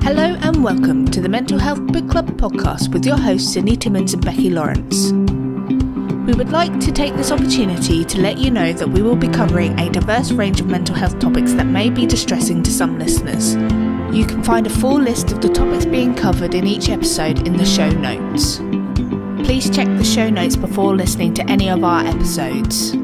Hello and welcome to the Mental Health Book Club podcast with your hosts Sydney Timmins and Becky Lawrence. We would like to take this opportunity to let you know that we will be covering a diverse range of mental health topics that may be distressing to some listeners. You can find a full list of the topics being covered in each episode in the show notes. Please check the show notes before listening to any of our episodes.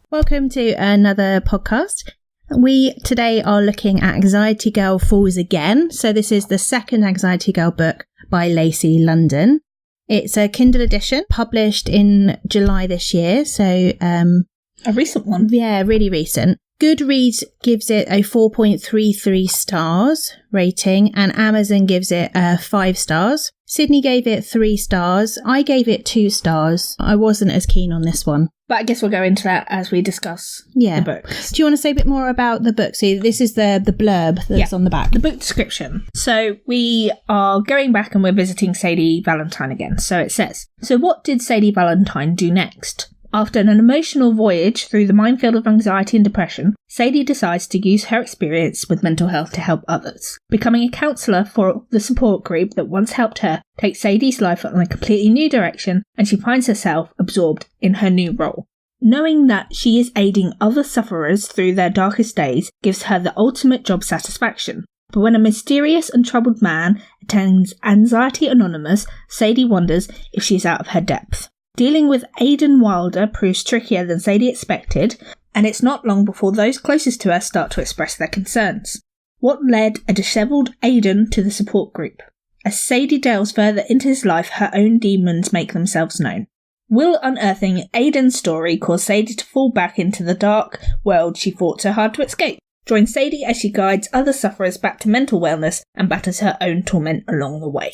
Welcome to another podcast. We today are looking at Anxiety Girl Falls Again. So this is the second Anxiety Girl book by Lacey, London. It's a Kindle edition published in July this year. So a recent one. Yeah, really recent. Goodreads gives it a 4.33 stars rating and Amazon gives it 5 stars. Sydney gave it 3 stars. I gave it 2 stars. I wasn't as keen on this one. But I guess we'll go into that as we discuss the books. Do you want to say a bit more about the book? So this is the blurb that's on the back. The book description. So we are going back and we're visiting Sadie Valentine again. So it says, so what did Sadie Valentine do next? After an emotional voyage through the minefield of anxiety and depression, Sadie decides to use her experience with mental health to help others. Becoming a counsellor for the support group that once helped her takes Sadie's life on a completely new direction, and she finds herself absorbed in her new role. Knowing that she is aiding other sufferers through their darkest days gives her the ultimate job satisfaction. But when a mysterious and troubled man attends Anxiety Anonymous, Sadie wonders if she is out of her depth. Dealing with Aidan Wilder proves trickier than Sadie expected, and it's not long before those closest to her start to express their concerns. What led a dishevelled Aidan to the support group? As Sadie delves further into his life, her own demons make themselves known. Will unearthing Aidan's story cause Sadie to fall back into the dark world she fought so hard to escape? Join Sadie as she guides other sufferers back to mental wellness and batters her own torment along the way.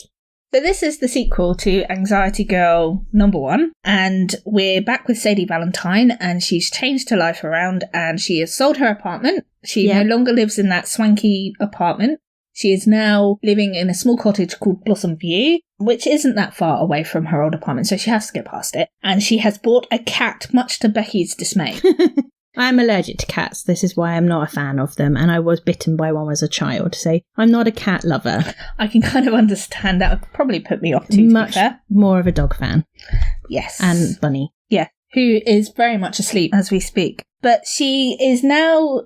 So this is the sequel to Anxiety Girl #1, and we're back with Sadie Valentine, and she's changed her life around, and she has sold her apartment. She no longer lives in that swanky apartment. She is now living in a small cottage called Blossom View, which isn't that far away from her old apartment, so she has to get past it. And she has bought a cat, much to Becky's dismay. I'm allergic to cats. This is why I'm not a fan of them, and I was bitten by one as a child, so I'm not a cat lover. I can kind of understand that. Would probably put me off too, much more of a dog fan. Yes. And Bunny. Yeah, who is very much asleep as we speak. But she is now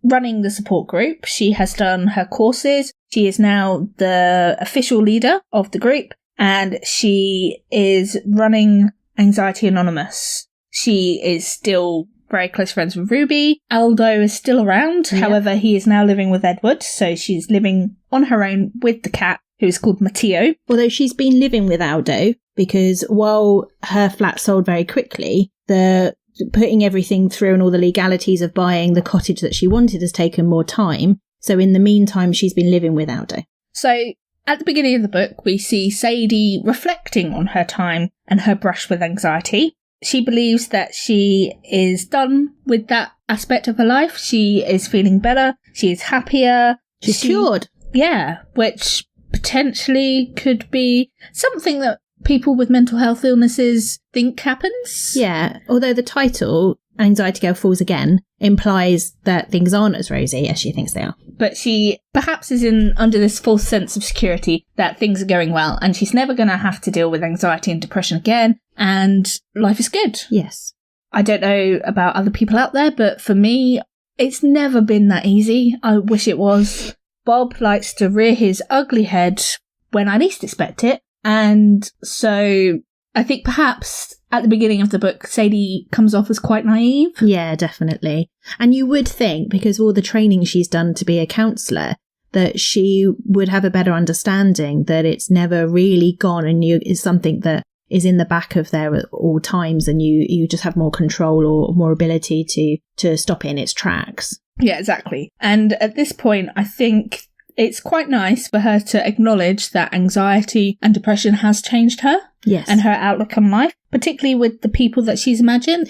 running the support group. She has done her courses. She is now the official leader of the group, and she is running Anxiety Anonymous. She is still very close friends with Ruby. Aldo is still around. Yep. However, he is now living with Edward, so she's living on her own with the cat, who is called Matteo. Although she's been living with Aldo, because while her flat sold very quickly, the putting everything through and all the legalities of buying the cottage that she wanted has taken more time. So in the meantime, she's been living with Aldo. So at the beginning of the book, we see Sadie reflecting on her time and her brush with anxiety. She believes that she is done with that aspect of her life. She is feeling better. She is happier. She's cured. Yeah, which potentially could be something that people with mental health illnesses think happens. Yeah, although the title, Anxiety Girl Falls Again, implies that things aren't as rosy as she thinks they are. But she perhaps is under this false sense of security that things are going well and she's never going to have to deal with anxiety and depression again, and life is good. Yes. I don't know about other people out there, but for me, it's never been that easy. I wish it was. Bob likes to rear his ugly head when I least expect it, and so I think perhaps at the beginning of the book, Sadie comes off as quite naive. Yeah, definitely. And you would think, because of all the training she's done to be a counsellor, that she would have a better understanding that it's never really gone and is something that is in the back of there at all times, and you just have more control or more ability to stop it in its tracks. Yeah, exactly. And at this point, I think it's quite nice for her to acknowledge that anxiety and depression has changed her. Yes. And her outlook on life, particularly with the people that she's imagined.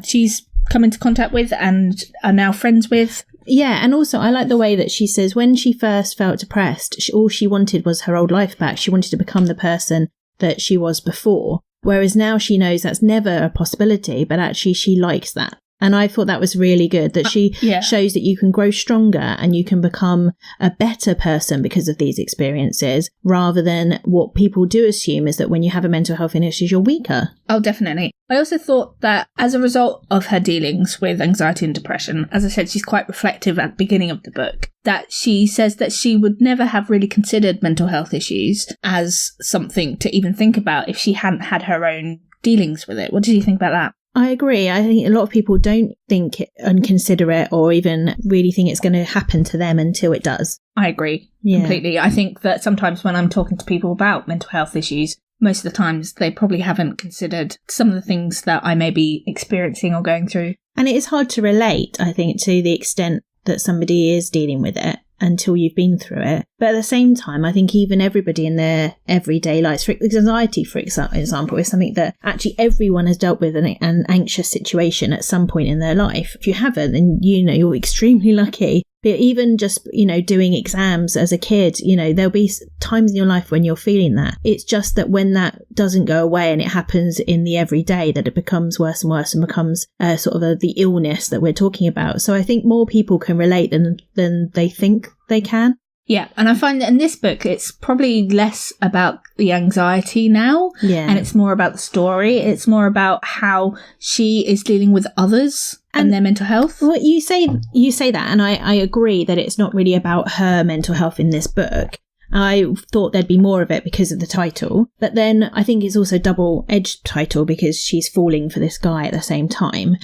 She's come into contact with and are now friends with. Yeah, and also I like the way that she says when she first felt depressed, all she wanted was her old life back. She wanted to become the person that she was before. Whereas now she knows that's never a possibility, but actually she likes that. And I thought that was really good, that she shows that you can grow stronger and you can become a better person because of these experiences, rather than what people do assume is that when you have a mental health issue, you're weaker. Oh, definitely. I also thought that as a result of her dealings with anxiety and depression, as I said, she's quite reflective at the beginning of the book, that she says that she would never have really considered mental health issues as something to even think about if she hadn't had her own dealings with it. What did you think about that? I agree. I think a lot of people don't think and consider it or even really think it's going to happen to them until it does. I agree completely. I think that sometimes when I'm talking to people about mental health issues, most of the times they probably haven't considered some of the things that I may be experiencing or going through. And it is hard to relate, I think, to the extent that somebody is dealing with it until you've been through it. But at the same time, I think even everybody in their everyday lives, anxiety, for example, is something that actually everyone has dealt with an anxious situation at some point in their life. If you haven't, then, you're extremely lucky. But even just, doing exams as a kid, there'll be times in your life when you're feeling that. It's just that when that doesn't go away and it happens in the everyday, that it becomes worse and worse and becomes sort of the illness that we're talking about. So I think more people can relate than they think they can. Yeah, and I find that in this book, it's probably less about the anxiety now, and it's more about the story. It's more about how she is dealing with others and their mental health. Well, you say that, and I agree that it's not really about her mental health in this book. I thought there'd be more of it because of the title, but then I think it's also a double-edged title because she's falling for this guy at the same time.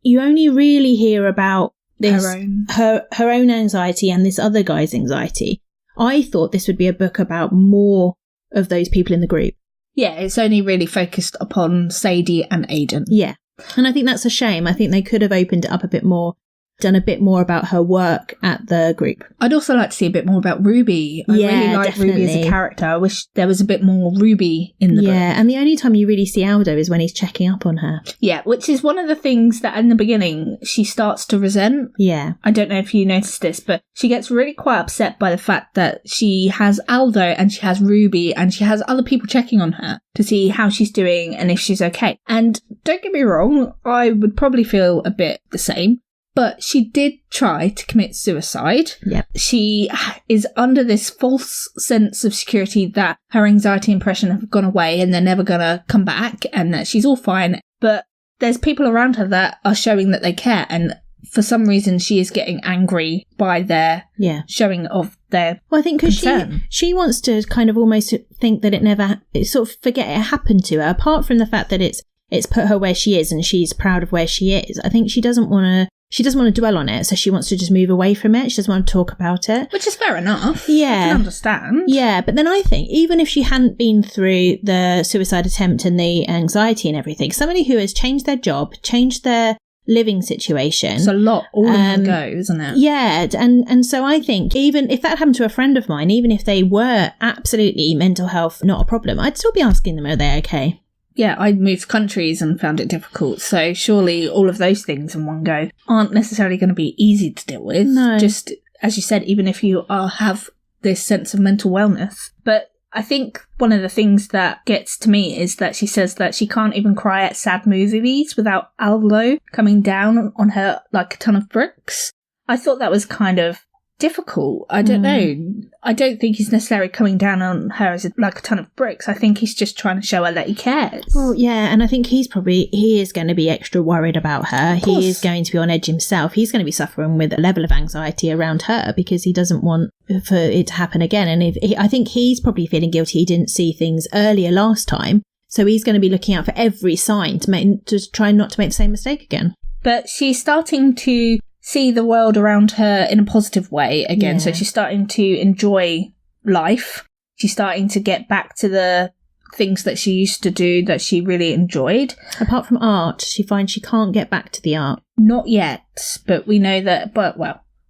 You only really hear about her own anxiety and this other guy's anxiety. I thought this would be a book about more of those people in the group. Yeah, it's only really focused upon Sadie and Aidan. Yeah, and I think that's a shame. I think they could have opened it up a bit more, done a bit more about her work at the group. I'd also like to see a bit more about Ruby. I really like Ruby as a character. I wish there was a bit more Ruby in the book. Yeah, and the only time you really see Aldo is when he's checking up on her. Yeah, which is one of the things that in the beginning she starts to resent. Yeah. I don't know if you noticed this, but she gets really quite upset by the fact that she has Aldo and she has Ruby and she has other people checking on her to see how she's doing and if she's okay. And don't get me wrong, I would probably feel a bit the same. But she did try to commit suicide. Yep. She is under this false sense of security that her anxiety and depression have gone away and they're never going to come back and that she's all fine. But there's people around her that are showing that they care. And for some reason, she is getting angry by their showing of their Well, I think because she wants to kind of almost think that it sort of forget it happened to her, apart from the fact that it's put her where she is and she's proud of where she is. I think she doesn't want to dwell on it, so she wants to just move away from it. She doesn't want to talk about it. Which is fair enough. Yeah. I can understand. Yeah, but then I think even if she hadn't been through the suicide attempt and the anxiety and everything, somebody who has changed their job, changed their living situation. It's a lot all in one go, isn't it? Yeah, and so I think even if that happened to a friend of mine, even if they were absolutely mental health not a problem, I'd still be asking them, are they okay? Yeah, I moved countries and found it difficult. So surely all of those things in one go aren't necessarily going to be easy to deal with. No. Just, as you said, even if you have this sense of mental wellness. But I think one of the things that gets to me is that she says that she can't even cry at sad movies without Aldo coming down on her like a ton of bricks. I thought that was kind of difficult. I don't know. I don't think he's necessarily coming down on her as like a ton of bricks. I think he's just trying to show her that he cares. Well, yeah, and I think he is going to be extra worried about her. He is going to be on edge himself. He's going to be suffering with a level of anxiety around her because he doesn't want for it to happen again. And I think he's probably feeling guilty he didn't see things earlier last time. So he's going to be looking out for every sign to try not to make the same mistake again. But she's starting to see the world around her in a positive way again. Yeah. So she's starting to enjoy life. She's starting to get back to the things that she used to do that she really enjoyed. Apart from art, she finds she can't get back to the art. Not yet, but we know that,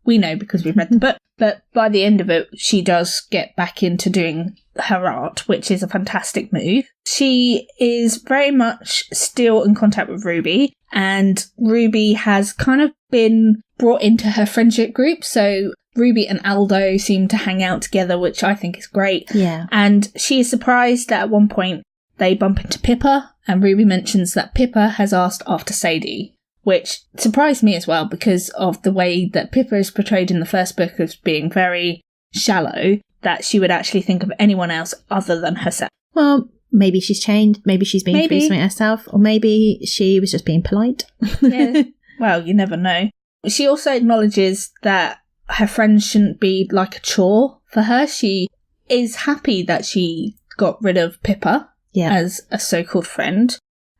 we know because we've read the book, but by the end of it, she does get back into doing her art, which is a fantastic move. She is very much still in contact with Ruby, and Ruby has kind of been brought into her friendship group. So Ruby and Aldo seem to hang out together, which I think is great. Yeah. And she is surprised that at one point they bump into Pippa, and Ruby mentions that Pippa has asked after Sadie, which surprised me as well because of the way that Pippa is portrayed in the first book as being very shallow, that she would actually think of anyone else other than herself. Well, maybe she's changed. Maybe she's been through something herself. Or maybe she was just being polite. Yeah. Well, you never know. She also acknowledges that her friends shouldn't be like a chore for her. She is happy that she got rid of Pippa as a so-called friend.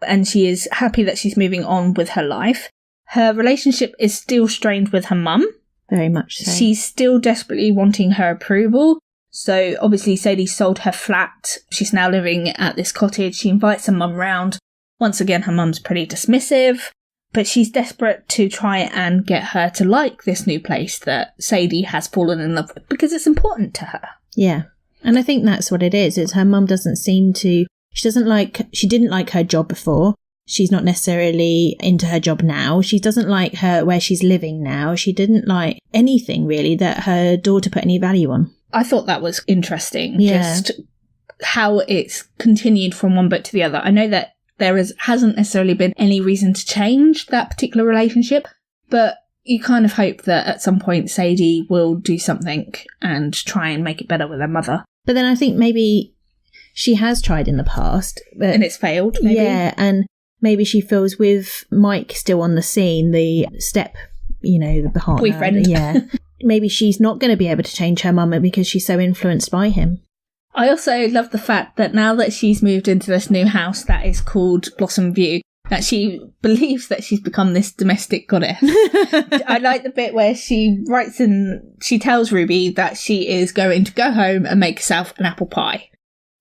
And she is happy that she's moving on with her life. Her relationship is still strained with her mum. Very much so. She's still desperately wanting her approval. So obviously Sadie sold her flat. She's now living at this cottage. She invites her mum round. Once again, her mum's pretty dismissive. But she's desperate to try and get her to like this new place that Sadie has fallen in love with because it's important to her. Yeah. And I think that's what it is. It's her mum doesn't seem to... She didn't like her job before. She's not necessarily into her job now. She doesn't like where she's living now. She didn't like anything really that her daughter put any value on. I thought that was interesting. Yeah. Just how it's continued from one book to the other. I know that there hasn't necessarily been any reason to change that particular relationship, but you kind of hope that at some point Sadie will do something and try and make it better with her mother. But then I think maybe she has tried in the past. And it's failed, maybe? Yeah, and maybe she feels with Mike still on the scene, the partner. Boyfriend. Yeah. Maybe she's not going to be able to change her mum because she's so influenced by him. I also love the fact that now that she's moved into this new house that is called Blossom View, that she believes that she's become this domestic goddess. I like the bit where she tells Ruby that she is going to go home and make herself an apple pie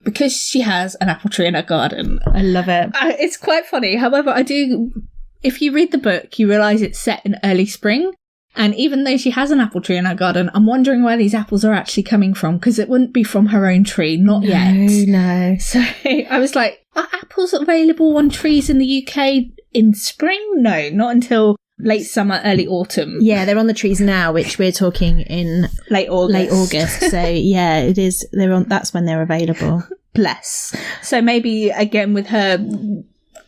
because she has an apple tree in her garden. I love it. It's quite funny. However, if you read the book, you realise it's set in early spring. And even though she has an apple tree in her garden, I'm wondering where these apples are actually coming from, because it wouldn't be from her own tree, not yet. No. So I was like, are apples available on trees in the UK in spring? No, not until late summer, early autumn. Yeah, they're on the trees now, which we're talking in late August. So yeah, it is. That's when they're available. Bless. So maybe again with her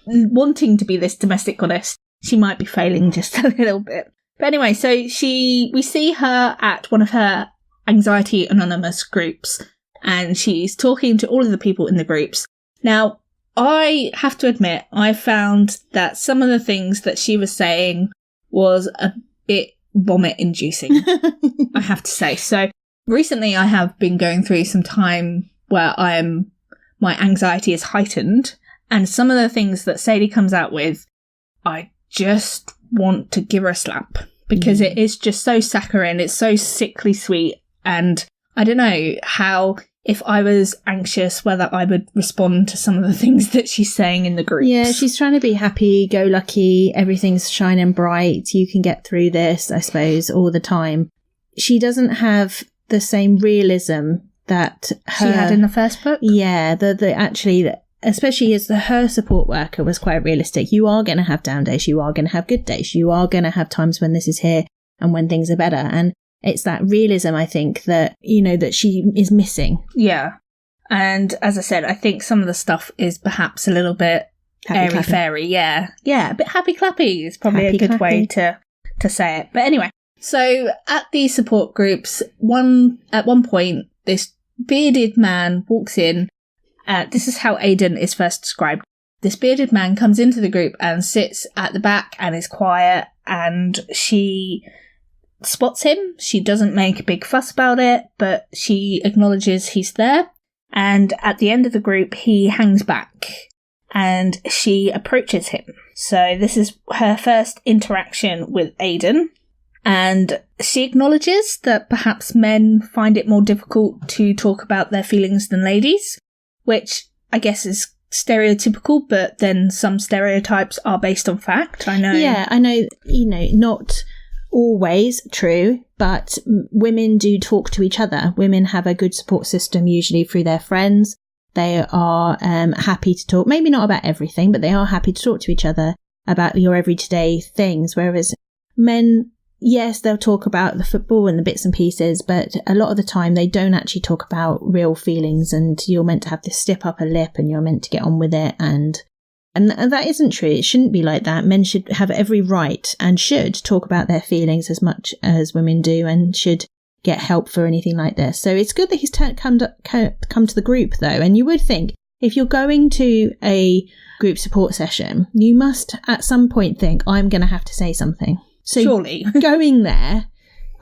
wanting to be this domestic goddess, she might be failing just a little bit. But anyway, so we see her at one of her Anxiety Anonymous groups, and she's talking to all of the people in the groups. Now, I have to admit, I found that some of the things that she was saying was a bit vomit-inducing, I have to say. So recently I have been going through some time where my anxiety is heightened, and some of the things that Sadie comes out with, I just want to give her a slap because it is just so saccharine, it's so sickly sweet, and I don't know how, if I was anxious, whether I would respond to some of the things that she's saying in the groups. Yeah, she's trying to be happy-go-lucky, everything's shining bright, you can get through this, I suppose, all the time. She doesn't have the same realism that she had in the first book. Yeah, especially as her support worker was quite realistic. You are going to have down days. You are going to have good days. You are going to have times when this is here and when things are better. And it's that realism, I think, that, that she is missing. Yeah. And as I said, I think some of the stuff is perhaps a little bit airy-fairy. Yeah. Yeah, a bit happy-clappy is probably a good way to say it. But anyway, so at these support groups, at one point, this bearded man walks in. This is how Aidan is first described. This bearded man comes into the group and sits at the back and is quiet, and she spots him. She doesn't make a big fuss about it, but she acknowledges he's there. And at the end of the group, he hangs back and she approaches him. So this is her first interaction with Aidan. And she acknowledges that perhaps men find it more difficult to talk about their feelings than ladies, which I guess is stereotypical, but then some stereotypes are based on fact. I know. Yeah, I know, not always true, but women do talk to each other. Women have a good support system, usually through their friends. They are happy to talk, maybe not about everything, but they are happy to talk to each other about your everyday things. Whereas men, yes, they'll talk about the football and the bits and pieces, but a lot of the time they don't actually talk about real feelings, and you're meant to have this stiff upper lip and you're meant to get on with it. And And that isn't true. It shouldn't be like that. Men should have every right and should talk about their feelings as much as women do, and should get help for anything like this. So it's good that he's come to the group, though. And you would think, if you're going to a group support session, you must at some point think, I'm going to have to say something. So surely going there,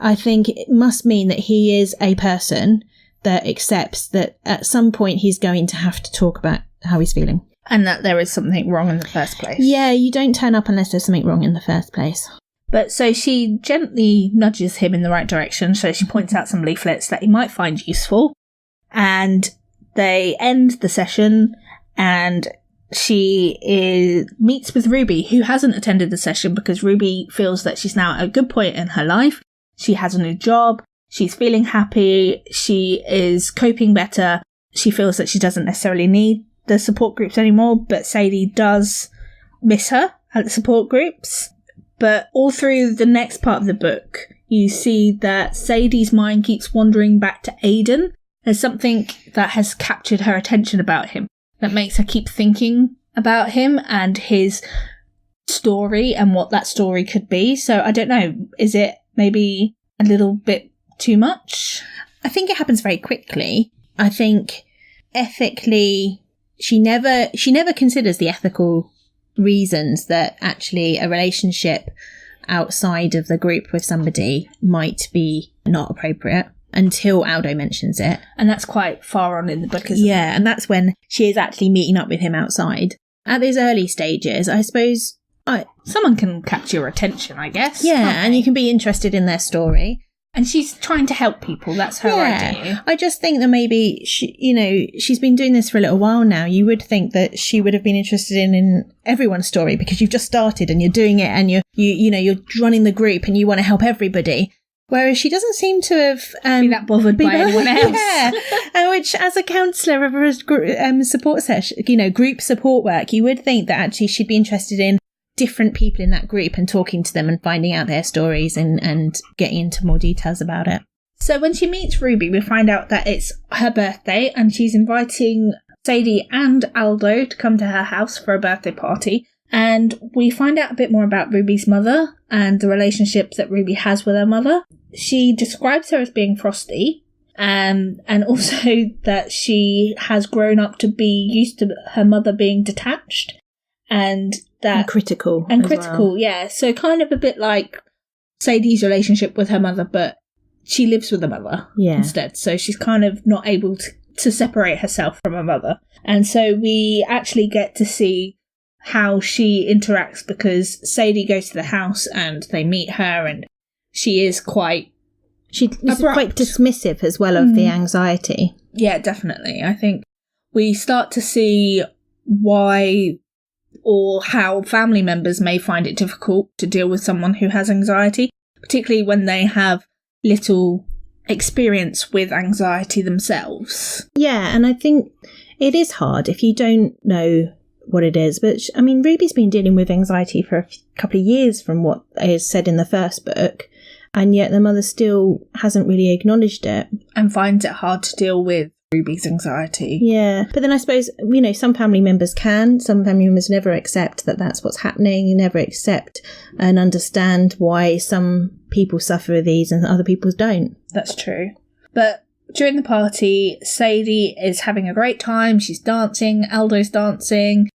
I think it must mean that he is a person that accepts that at some point he's going to have to talk about how he's feeling. And that there is something wrong in the first place. Yeah, you don't turn up unless there's something wrong in the first place. But so she gently nudges him in the right direction. So she points out some leaflets that he might find useful. And they end the session, and she meets with Ruby, who hasn't attended the session because Ruby feels that she's now at a good point in her life. She has a new job. She's feeling happy. She is coping better. She feels that she doesn't necessarily need the support groups anymore, but Sadie does miss her at the support groups. But all through the next part of the book, you see that Sadie's mind keeps wandering back to Aidan. There's something that has captured her attention about him that makes her keep thinking about him and his story and what that story could be. So I don't know, is it maybe a little bit too much? I think it happens very quickly. I think ethically, she never considers the ethical reasons that actually a relationship outside of the group with somebody might be not appropriate until Aldo mentions it. And that's quite far on in the book, isn't it? Yeah, and that's when she is actually meeting up with him outside. At those early stages, I suppose... someone can catch your attention, I guess. Yeah, and you can be interested in their story. And she's trying to help people. That's her idea. I just think that maybe, she's been doing this for a little while now. You would think that she would have been interested in everyone's story, because you've just started and you're doing it, and you're running the group and you want to help everybody. Whereas she doesn't seem to have... be that bothered by anyone else. Yeah. And which, as a counsellor of a support session, group support work, you would think that actually she'd be interested in different people in that group and talking to them and finding out their stories and getting into more details about it. So when she meets Ruby, we find out that it's her birthday and she's inviting Sadie and Aldo to come to her house for a birthday party. And we find out a bit more about Ruby's mother and the relationships that Ruby has with her mother. She describes her as being frosty, and also that she has grown up to be used to her mother being detached and critical. Yeah. So kind of a bit like Sadie's relationship with her mother, but she lives with her mother instead. So she's kind of not able to separate herself from her mother. And so we actually get to see how she interacts, because Sadie goes to the house and they meet her, and she is quite dismissive as well of the anxiety. Yeah, definitely. I think we start to see why or how family members may find it difficult to deal with someone who has anxiety, particularly when they have little experience with anxiety themselves. Yeah, and I think it is hard if you don't know what it is. But, I mean, Ruby's been dealing with anxiety for a couple of years from what is said in the first book, and yet the mother still hasn't really acknowledged it. And finds it hard to deal with Ruby's anxiety. Yeah, but then I suppose, some family members can. Some family members never accept that that's what's happening, never accept and understand why some people suffer with these and other people don't. That's true. But during the party, Sadie is having a great time. She's dancing, Aldo's dancing,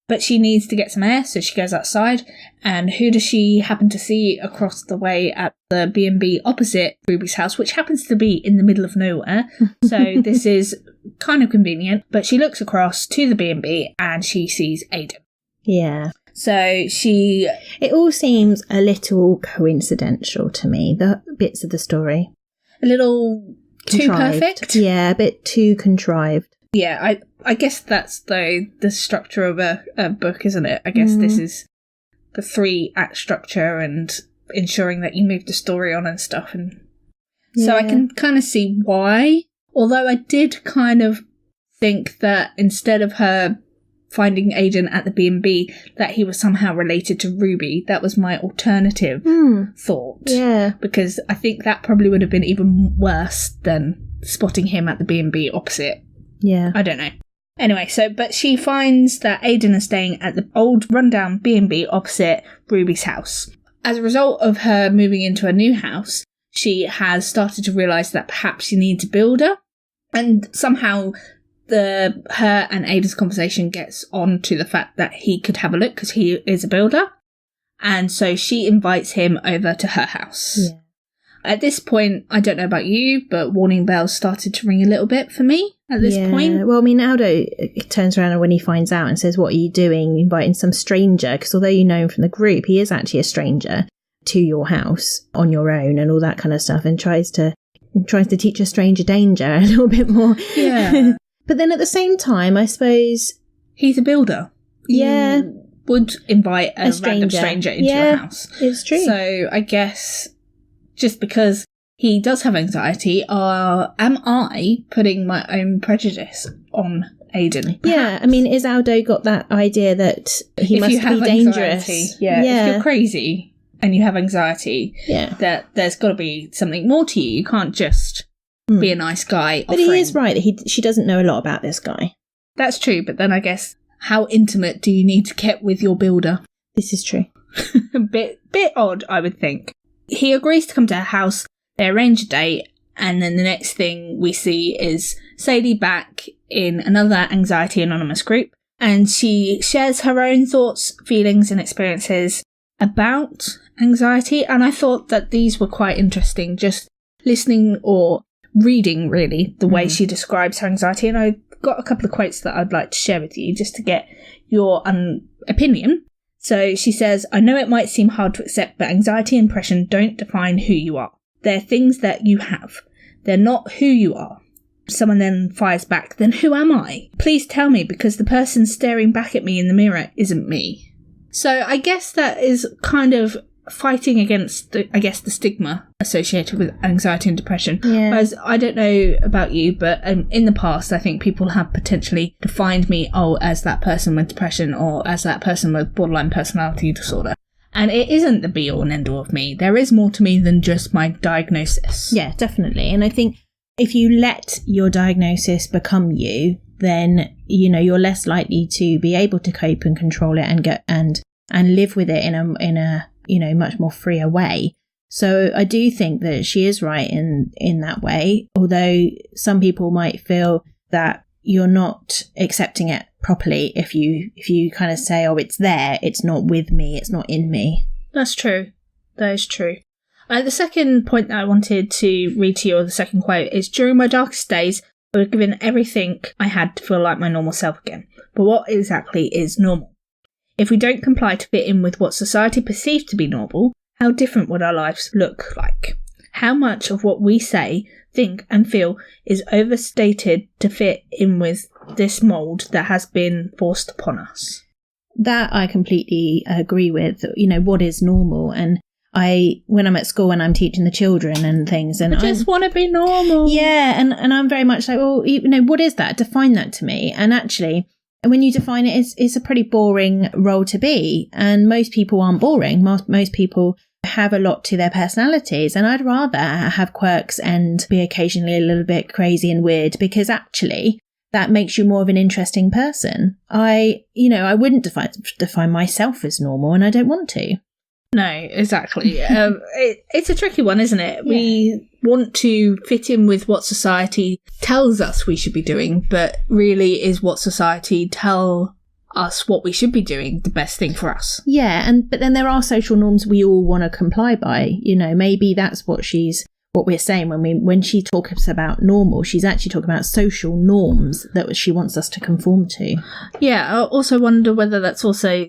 but she needs to get some air, so she goes outside. And who does she happen to see across the way at the B&B opposite Ruby's house, which happens to be in the middle of nowhere? So this is kind of convenient. But she looks across to the B&B and she sees Aidan. Yeah. So it all seems a little coincidental to me, the bits of the story. A little contrived. Too perfect? Yeah, a bit too contrived. Yeah, I guess that's the structure of a book, isn't it? I guess this is the 3-act structure and ensuring that you move the story on and stuff. And so I can kind of see why. Although I did kind of think that instead of her finding Aidan at the B&B, that he was somehow related to Ruby. That was my alternative thought. Yeah. Because I think that probably would have been even worse than spotting him at the B&B opposite. Yeah. I don't know. Anyway, but she finds that Aidan is staying at the old rundown B&B opposite Ruby's house. As a result of her moving into a new house, she has started to realise that perhaps she needs a builder. And somehow her and Aidan's conversation gets on to the fact that he could have a look because he is a builder. And so she invites him over to her house. Yeah. At this point, I don't know about you, but warning bells started to ring a little bit for me at this point. Well, I mean, Aldo turns around when he finds out and says, what are you doing inviting some stranger? Because although you know him from the group, he is actually a stranger to your house on your own and all that kind of stuff, and tries to teach a stranger danger a little bit more. Yeah. But then at the same time, I suppose... He's a builder. Yeah. You would invite a random stranger into your house. It's true. So I guess... just because he does have anxiety, am I putting my own prejudice on Aidan? Perhaps? Yeah, I mean, is Aldo got that idea that he must be dangerous? If you're crazy and you have anxiety, that there's got to be something more to you. You can't just be a nice guy. But he is right that she doesn't know a lot about this guy. That's true, but then I guess, how intimate do you need to get with your builder? This is true. A bit odd, I would think. He agrees to come to her house, they arrange a date, and then the next thing we see is Sadie back in another Anxiety Anonymous group, and she shares her own thoughts, feelings and experiences about anxiety, and I thought that these were quite interesting, just listening or reading, really, the way she describes her anxiety, and I've got a couple of quotes that I'd like to share with you, just to get your opinion. So she says, I know it might seem hard to accept, but anxiety and depression don't define who you are. They're things that you have. They're not who you are. Someone then fires back, then who am I? Please tell me, because the person staring back at me in the mirror isn't me. So I guess that is kind of fighting against, the stigma associated with anxiety and depression. Yeah. Whereas I don't know about you, but in the past, I think people have potentially defined me, as that person with depression or as that person with borderline personality disorder. And it isn't the be-all and end-all of me. There is more to me than just my diagnosis. Yeah, definitely. And I think if you let your diagnosis become you, then, you're less likely to be able to cope and control it and live with it in a much more freer way. So I do think that she is right in that way, although some people might feel that you're not accepting it properly if you kind of say, it's there, it's not with me, it's not in me. That's true. That is true. The second point that I wanted to read to you, or the second quote, is, during my darkest days, I was given everything I had to feel like my normal self again. But what exactly is normal? If we don't comply to fit in with what society perceives to be normal, how different would our lives look like? How much of what we say, think and feel is overstated to fit in with this mould that has been forced upon us? That I completely agree with. What is normal? And when I'm at school and I'm teaching the children and things, and I just want to be normal. Yeah, and I'm very much like, what is that? Define that to me. And actually, when you define it, it's a pretty boring role to be. And most people aren't boring. Most people have a lot to their personalities. And I'd rather have quirks and be occasionally a little bit crazy and weird, because actually that makes you more of an interesting person. I wouldn't define myself as normal, and I don't want to. No, exactly. It's a tricky one, isn't it? Yeah. We want to fit in with what society tells us we should be doing, but really is what society tell us what we should be doing the best thing for us. Yeah, but then there are social norms we all want to comply by. Maybe that's what we're saying when she talks about normal. She's actually talking about social norms that she wants us to conform to. Yeah, I also wonder whether that's also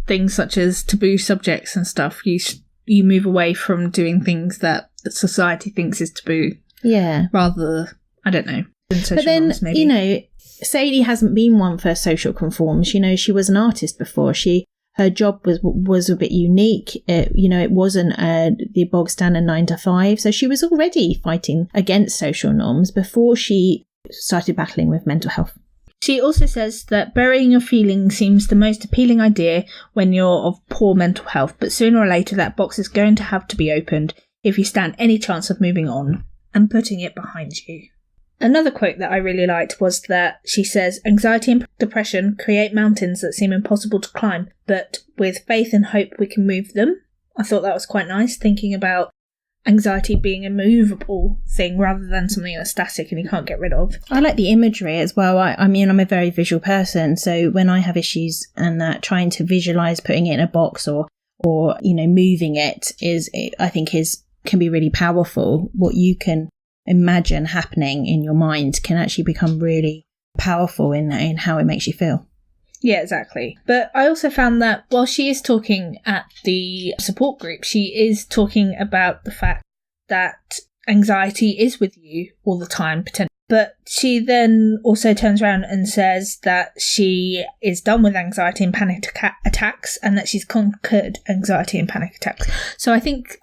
things such as taboo subjects and stuff. You move away from doing things that society thinks is taboo. Yeah. Rather, I don't know. But then, norms, maybe. Sadie hasn't been one for social conforms. She was an artist before. Her job was a bit unique. It wasn't the bog standard 9 to 5. So she was already fighting against social norms before she started battling with mental health. She also says that burying your feelings seems the most appealing idea when you're of poor mental health, but sooner or later that box is going to have to be opened if you stand any chance of moving on and putting it behind you. Another quote that I really liked was that she says, "Anxiety and depression create mountains that seem impossible to climb, but with faith and hope we can move them." I thought that was quite nice, thinking about anxiety being a movable thing rather than something that's static and you can't get rid of. I like the imagery as well. I mean, I'm a very visual person, so when I have issues and that, trying to visualize putting it in a box or moving it I think can be really powerful. What you can imagine happening in your mind can actually become really powerful in how it makes you feel. Yeah, exactly. But I also found that while she is talking at the support group, she is talking about the fact that anxiety is with you all the time, potentially. But she then also turns around and says that she is done with anxiety and panic attacks and that she's conquered anxiety and panic attacks. So I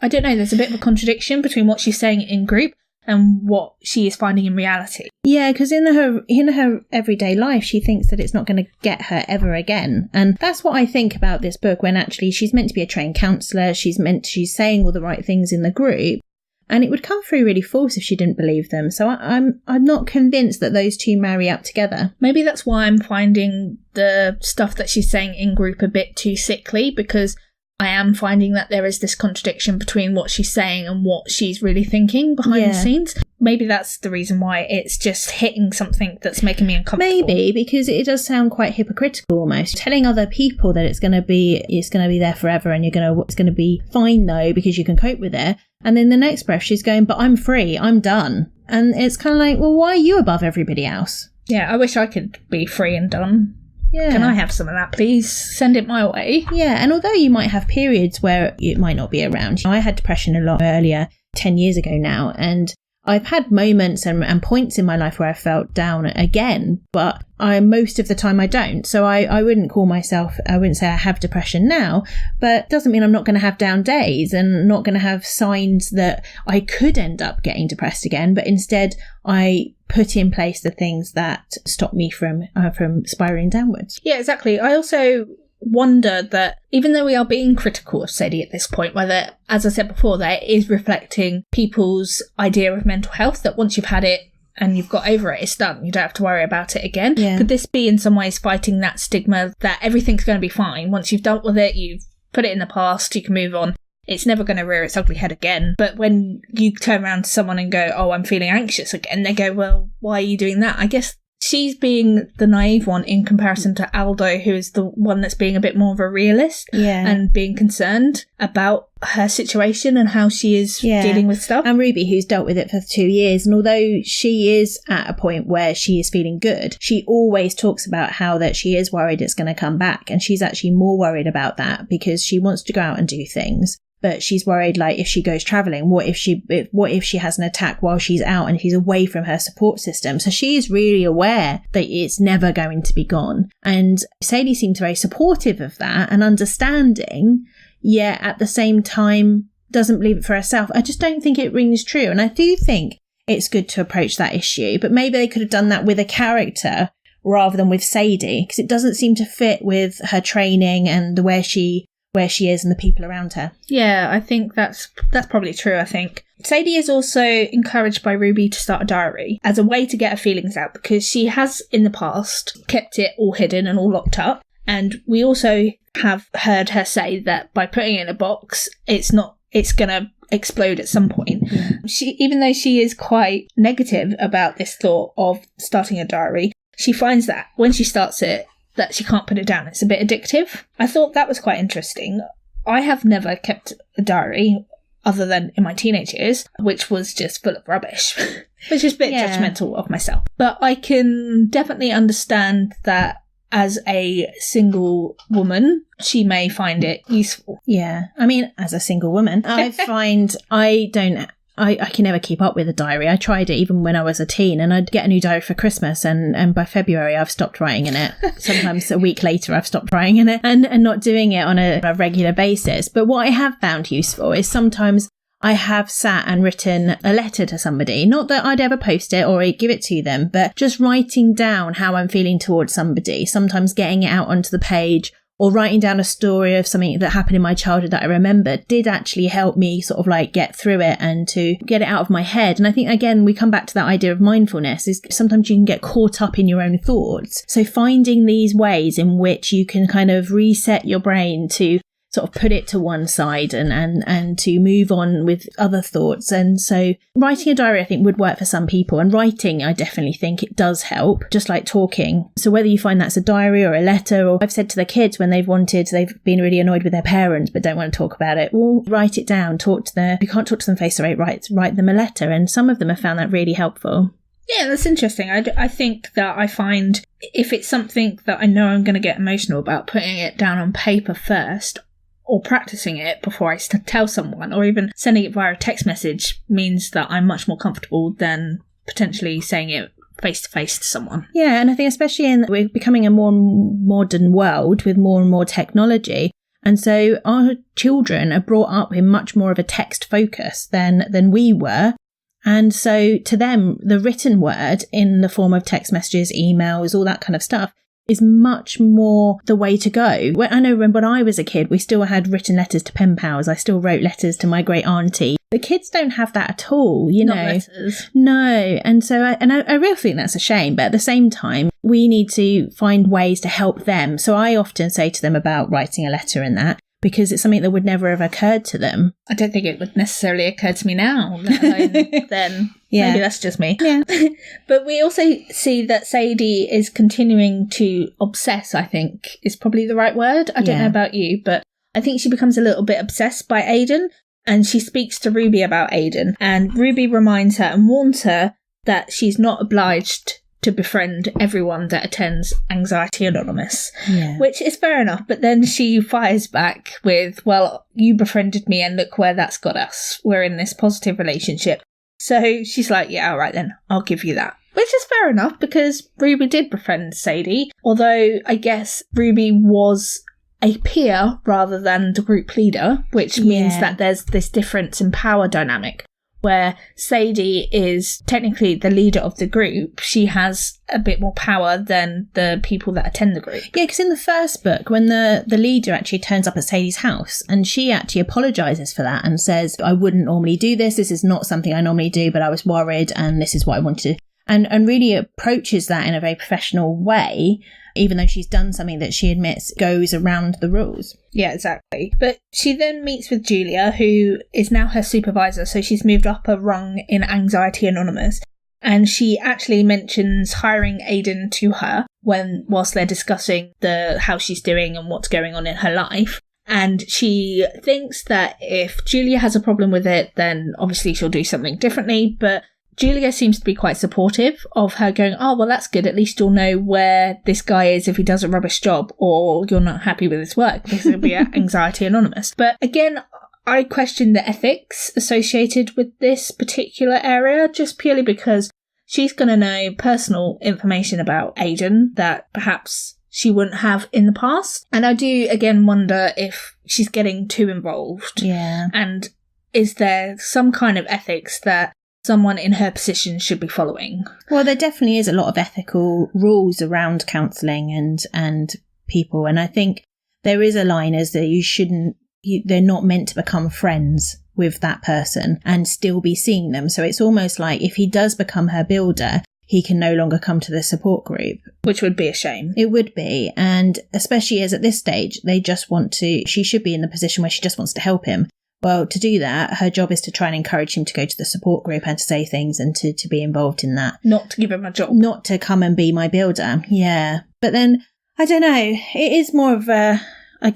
don't know, there's a bit of a contradiction between what she's saying in group and what she is finding in reality. Yeah, because in her everyday life, she thinks that it's not going to get her ever again. And that's what I think about this book, when actually she's meant to be a trained counsellor. She's saying all the right things in the group. And it would come through really false if she didn't believe them. So I'm not convinced that those two marry up together. Maybe that's why I'm finding the stuff that she's saying in group a bit too sickly, because I am finding that there is this contradiction between what she's saying and what she's really thinking behind the scenes. Maybe that's the reason why it's just hitting something that's making me uncomfortable. Maybe, because it does sound quite hypocritical almost. Telling other people that it's going to be there forever and it's going to be fine though because you can cope with it. And then the next breath she's going, but I'm free, I'm done. And it's kind of like, well, why are you above everybody else? Yeah, I wish I could be free and done. Yeah. Can I have some of that, please? Send it my way. Yeah, and although you might have periods where it might not be around, I had depression a lot earlier, 10 years ago now, and I've had moments and points in my life where I felt down again, but most of the time I don't. So I wouldn't say I have depression now, but it doesn't mean I'm not going to have down days and not going to have signs that I could end up getting depressed again, but instead I put in place the things that stop me from spiraling downwards. Yeah, exactly. I also wonder that even though we are being critical of Sadie at this point, whether, as I said before, that it is reflecting people's idea of mental health, that once you've had it and you've got over it, it's done. You don't have to worry about it again. Yeah. Could this be in some ways fighting that stigma that everything's going to be fine? Once you've dealt with it, you've put it in the past, you can move on. It's never going to rear its ugly head again. But when you turn around to someone and go, "Oh, I'm feeling anxious again," they go, "Well, why are you doing that?" I guess she's being the naive one in comparison to Aldo, who is the one that's being a bit more of a realist and being concerned about her situation and how she is dealing with stuff. And Ruby, who's dealt with it for 2 years, and although she is at a point where she is feeling good, she always talks about how that she is worried it's going to come back, and she's actually more worried about that because she wants to go out and do things. But she's worried, like, if she goes travelling, what if she has an attack while she's out and she's away from her support system? So she is really aware that it's never going to be gone. And Sadie seems very supportive of that and understanding, yet at the same time doesn't believe it for herself. I just don't think it rings true. And I do think it's good to approach that issue, but maybe they could have done that with a character rather than with Sadie, because it doesn't seem to fit with her training and where she is and the people around her. Yeah, I think that's probably true, I think. Sadie is also encouraged by Ruby to start a diary as a way to get her feelings out, because she has in the past kept it all hidden and all locked up. And we also have heard her say that by putting it in a box, it's going to explode at some point. Yeah. Even though she is quite negative about this thought of starting a diary, she finds that when she starts it, that she can't put it down. It's a bit addictive. I thought that was quite interesting. I have never kept a diary other than in my teenage years, which was just full of rubbish, which is a bit judgmental of myself. But I can definitely understand that as a single woman, she may find it useful. Yeah. I mean, as a single woman, I find I can never keep up with a diary. I tried it even when I was a teen, and I'd get a new diary for Christmas, and by February I've stopped writing in it. Sometimes a week later I've stopped writing in it and not doing it on a regular basis. But what I have found useful is sometimes I have sat and written a letter to somebody. Not that I'd ever post it or give it to them, but just writing down how I'm feeling towards somebody, sometimes getting it out onto the page, or writing down a story of something that happened in my childhood that I remember did actually help me sort of like get through it and to get it out of my head. And I think, again, we come back to that idea of mindfulness is sometimes you can get caught up in your own thoughts. So finding these ways in which you can kind of reset your brain to sort of put it to one side and to move on with other thoughts. And so writing a diary, I think, would work for some people. And writing, I definitely think it does help, just like talking. So whether you find that's a diary or a letter, or I've said to the kids when they've been really annoyed with their parents but don't want to talk about it, well, write it down, if you can't talk to them face to face, write them a letter. And some of them have found that really helpful. Yeah, that's interesting. I think that I find if it's something that I know I'm going to get emotional about, putting it down on paper first, or practicing it before I tell someone, or even sending it via a text message, means that I'm much more comfortable than potentially saying it face to face to someone. Yeah, and I think especially we're becoming a more modern world with more and more technology. And so our children are brought up in much more of a text focus than we were. And so to them, the written word in the form of text messages, emails, all that kind of stuff is much more the way to go. I know when I was a kid, we still had written letters to pen pals. I still wrote letters to my great auntie. The kids don't have that at all, you know. Not letters. No. And so I really think that's a shame. But at the same time, we need to find ways to help them. So I often say to them about writing a letter and that, because it's something that would never have occurred to them. I don't think it would necessarily occur to me now, let alone then. Yeah. Maybe that's just me. Yeah. But we also see that Sadie is continuing to obsess, I think, is probably the right word. I don't know about you, but I think she becomes a little bit obsessed by Aidan, and she speaks to Ruby about Aidan. And Ruby reminds her and warns her that she's not obliged to befriend everyone that attends Anxiety Anonymous, which is fair enough. But then she fires back with, well, you befriended me and look where that's got us. We're in this positive relationship. So she's like, yeah, all right then, I'll give you that. Which is fair enough, because Ruby did befriend Sadie, although I guess Ruby was a peer rather than the group leader, which means that there's this difference in power dynamic, where Sadie is technically the leader of the group. She has a bit more power than the people that attend the group. Yeah, because in the first book, when the leader actually turns up at Sadie's house, and she actually apologises for that and says, I wouldn't normally do this. This is not something I normally do, but I was worried and this is what I wanted to. And really approaches that in a very professional way, even though she's done something that she admits goes around the rules. Yeah, exactly. But she then meets with Julia, who is now her supervisor, so she's moved up a rung in Anxiety Anonymous. And she actually mentions hiring Aidan to her whilst they're discussing how she's doing and what's going on in her life. And she thinks that if Julia has a problem with it, then obviously she'll do something differently. But Julia seems to be quite supportive of her, going, oh, well, that's good. At least you'll know where this guy is if he does a rubbish job, or you're not happy with his work, because it'll be Anxiety Anonymous. But again, I question the ethics associated with this particular area, just purely because she's going to know personal information about Aidan that perhaps she wouldn't have in the past. And I do, again, wonder if she's getting too involved. Yeah. And is there some kind of ethics that someone in her position should be following? Well, there definitely is a lot of ethical rules around counselling and people. And I think there is a line as that they're not meant to become friends with that person and still be seeing them. So it's almost like if he does become her builder, he can no longer come to the support group. Which would be a shame. It would be. And especially as at this stage, she should be in the position where she just wants to help him. Well, to do that, her job is to try and encourage him to go to the support group and to say things and to be involved in that. Not to give him a job. Not to come and be my builder. Yeah. But then, I don't know, it is more of a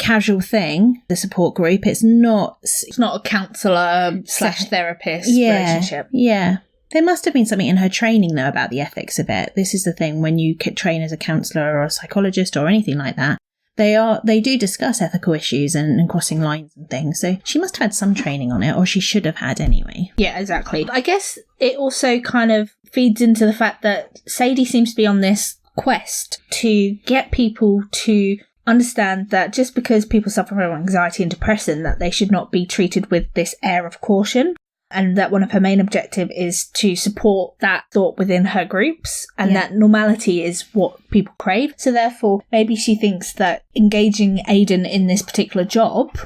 casual thing, the support group. It's not a counsellor/therapist relationship. Yeah. There must have been something in her training, though, about the ethics of it. This is the thing, when you train as a counsellor or a psychologist or anything like that, they do discuss ethical issues and crossing lines and things. So she must have had some training on it, or she should have had anyway. Yeah, exactly. I guess it also kind of feeds into the fact that Sadie seems to be on this quest to get people to understand that just because people suffer from anxiety and depression, that they should not be treated with this air of caution. and that one of her main objective is to support that thought within her groups, and that normality is what people crave. So therefore, maybe she thinks that engaging Aidan in this particular job,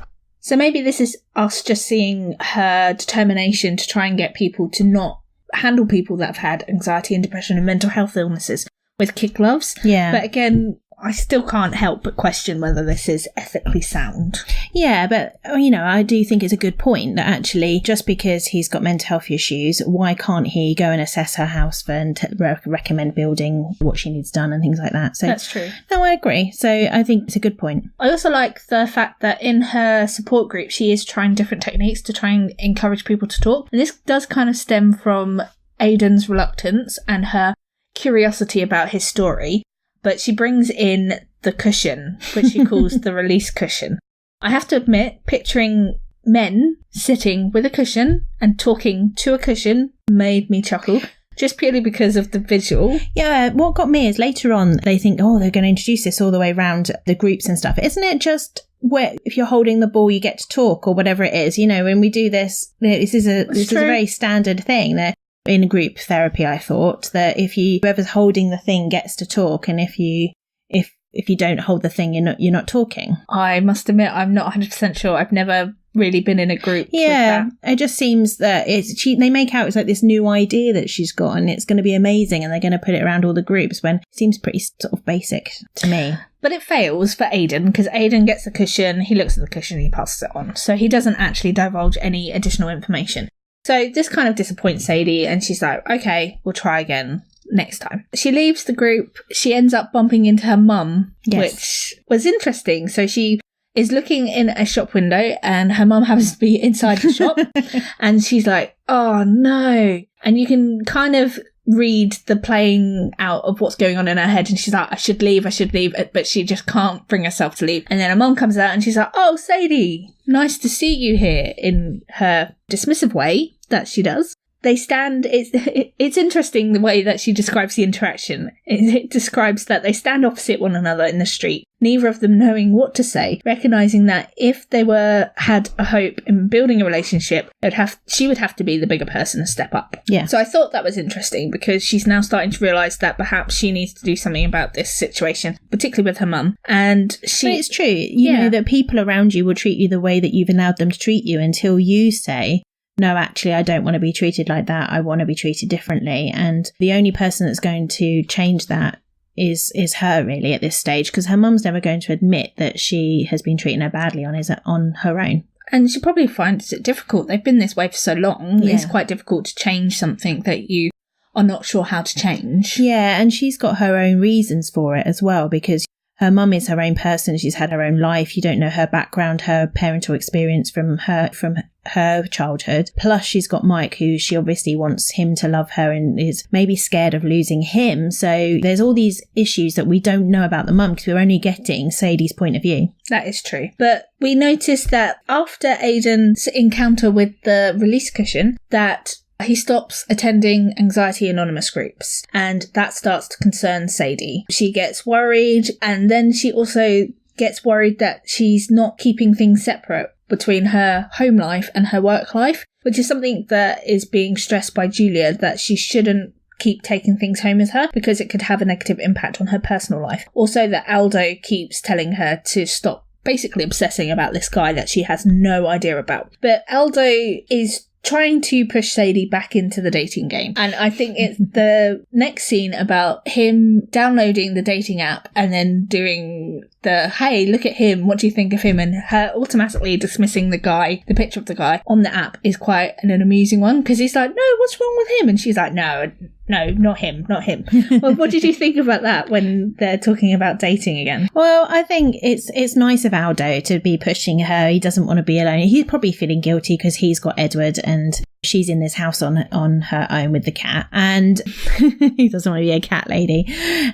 so maybe this is us just seeing her determination to try and get people to not handle people that have had anxiety and depression and mental health illnesses with kid gloves. Yeah. But again, I still can't help but question whether this is ethically sound. Yeah, but, you know, I do think it's a good point that actually just because he's got mental health issues, why can't he go and assess her house for and recommend building what she needs done and things like that? So that's true. No, I agree. So I think it's a good point. I also like the fact that in her support group, she is trying different techniques to try and encourage people to talk. And this does kind of stem from Aidan's reluctance and her curiosity about his story. But she brings in the cushion, which she calls the release cushion. I have to admit, picturing men sitting with a cushion and talking to a cushion made me chuckle, just purely because of the visual. Yeah, what got me is later on they think, oh, they're going to introduce this all the way around the groups and stuff. Isn't it just where if you're holding the ball, you get to talk or whatever it is? You know, when we do this, this is a very standard thing that in group therapy, I thought that if whoever's holding the thing gets to talk, and if you don't hold the thing, you're not talking. I must admit, I'm not 100% sure. I've never really been in a group. Yeah, with that. It just seems that they make out it's like this new idea that she's got, and it's going to be amazing, and they're going to put it around all the groups when it seems pretty sort of basic to me. But it fails for Aidan because Aidan gets the cushion, he looks at the cushion, he passes it on, so he doesn't actually divulge any additional information. So this kind of disappoints Sadie, and she's like, okay, we'll try again next time. She leaves the group. She ends up bumping into her mum, which was interesting. So she is looking in a shop window, and her mum happens to be inside the shop, and she's like, oh no. And you can kind of read the playing out of what's going on in her head, and she's like, I should leave, but she just can't bring herself to leave. And then her mum comes out and she's like, oh, Sadie, nice to see you here, in her dismissive way that she does. They stand, it's interesting the way that she describes the interaction. It describes that they stand opposite one another in the street, neither of them knowing what to say, recognising that if they had a hope in building a relationship, she would have to be the bigger person to step up. Yeah. So I thought that was interesting because she's now starting to realise that perhaps she needs to do something about this situation, particularly with her mum. And but it's true, you know, that people around you will treat you the way that you've allowed them to treat you until you say, no, actually, I don't want to be treated like that. I want to be treated differently. And the only person that's going to change that is her, really, at this stage, because her mum's never going to admit that she has been treating her badly on her own. And she probably finds it difficult. They've been this way for so long. Yeah. It's quite difficult to change something that you are not sure how to change. Yeah, and she's got her own reasons for it as well, because her mum is her own person. She's had her own life. You don't know her background, her parental experience from her childhood. Plus, she's got Mike, who she obviously wants him to love her and is maybe scared of losing him. So there's all these issues that we don't know about the mum because we're only getting Sadie's point of view. That is true. But we noticed that after Aidan's encounter with the release cushion, that he stops attending Anxiety Anonymous groups, and that starts to concern Sadie. She gets worried, and then she also gets worried that she's not keeping things separate between her home life and her work life, which is something that is being stressed by Julia, that she shouldn't keep taking things home with her because it could have a negative impact on her personal life. Also, that Aldo keeps telling her to stop basically obsessing about this guy that she has no idea about. But Aldo is trying to push Sadie back into the dating game. And I think it's the next scene about him downloading the dating app and then doing the, hey, look at him, what do you think of him? And her automatically dismissing the picture of the guy on the app is quite an amusing one, because he's like, no, what's wrong with him? And she's like, no, not him. Well, what did you think about that when they're talking about dating again? Well, I think it's nice of Aldo to be pushing her. He doesn't want to be alone. He's probably feeling guilty because he's got Edward and she's in this house on her own with the cat, and he doesn't want to be a cat lady,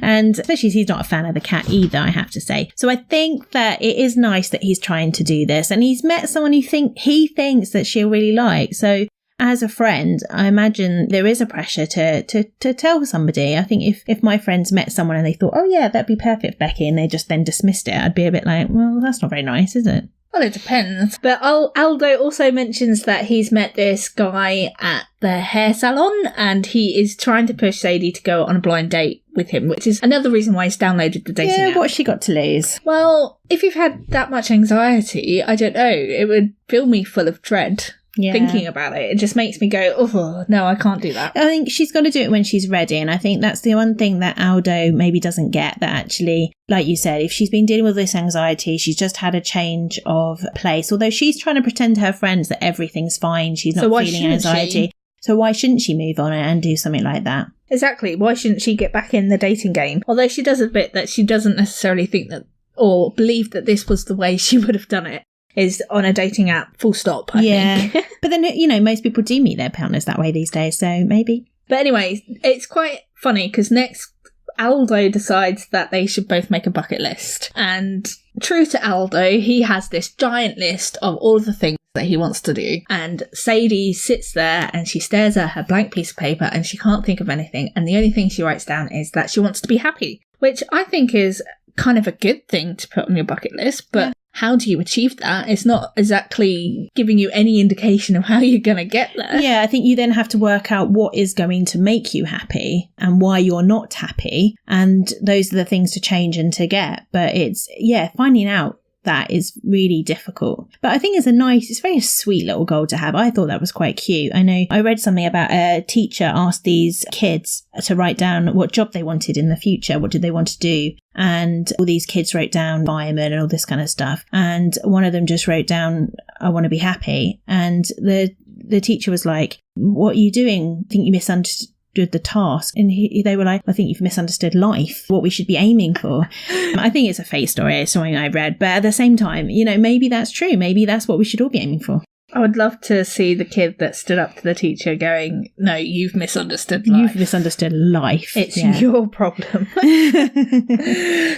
and especially he's not a fan of the cat either, I have to say. So I think that it is nice that he's trying to do this, and he's met someone he thinks that she'll really like. So as a friend, I imagine there is a pressure to tell somebody. I think if my friends met someone and they thought, oh yeah, that'd be perfect, Becky, and they just then dismissed it, I'd be a bit like, well, that's not very nice, is it? Well, it depends. But Aldo also mentions that he's met this guy at the hair salon and he is trying to push Sadie to go on a blind date with him, which is another reason why he's downloaded the dating app. What's she got to lose? Well, if you've had that much anxiety, I don't know, it would fill me full of dread. Thinking about it. It just makes me go, oh, no, I can't do that. I think she's got to do it when she's ready. And I think that's the one thing that Aldo maybe doesn't get, that actually, like you said, if she's been dealing with this anxiety, she's just had a change of place. Although she's trying to pretend to her friends that everything's fine, she's not feeling anxiety. So why shouldn't she move on and do something like that? Exactly. Why shouldn't she get back in the dating game? Although she does admit that she doesn't necessarily think that, or believe that this was the way she would have done it, is on a dating app, full stop, I think. But then, you know, most people do meet their partners that way these days, so maybe. But anyway, it's quite funny because next Aldo decides that they should both make a bucket list. And true to Aldo, he has this giant list of all of the things that he wants to do. And Sadie sits there and she stares at her blank piece of paper and she can't think of anything. And the only thing she writes down is that she wants to be happy, which I think is kind of a good thing to put on your bucket list. But how do you achieve that? It's not exactly giving you any indication of how you're going to get there. Yeah, I think you then have to work out what is going to make you happy and why you're not happy. And those are the things to change and to get. But it's, finding out that is really difficult. But I think it's a very sweet little goal to have. I thought that was quite cute. I know I read something about a teacher asked these kids to write down what job they wanted in the future. What did they want to do? And all these kids wrote down fireman and all this kind of stuff. And one of them just wrote down, I want to be happy. And the teacher was like, what are you doing? I think you misunderstood the task. And they were like, I think you've misunderstood life, what we should be aiming for. I think it's a fake story. It's something I read. But at the same time, you know, maybe that's true. Maybe that's what we should all be aiming for. I would love to see the kid that stood up to the teacher going, no, you've misunderstood life. You've misunderstood life. It's your problem.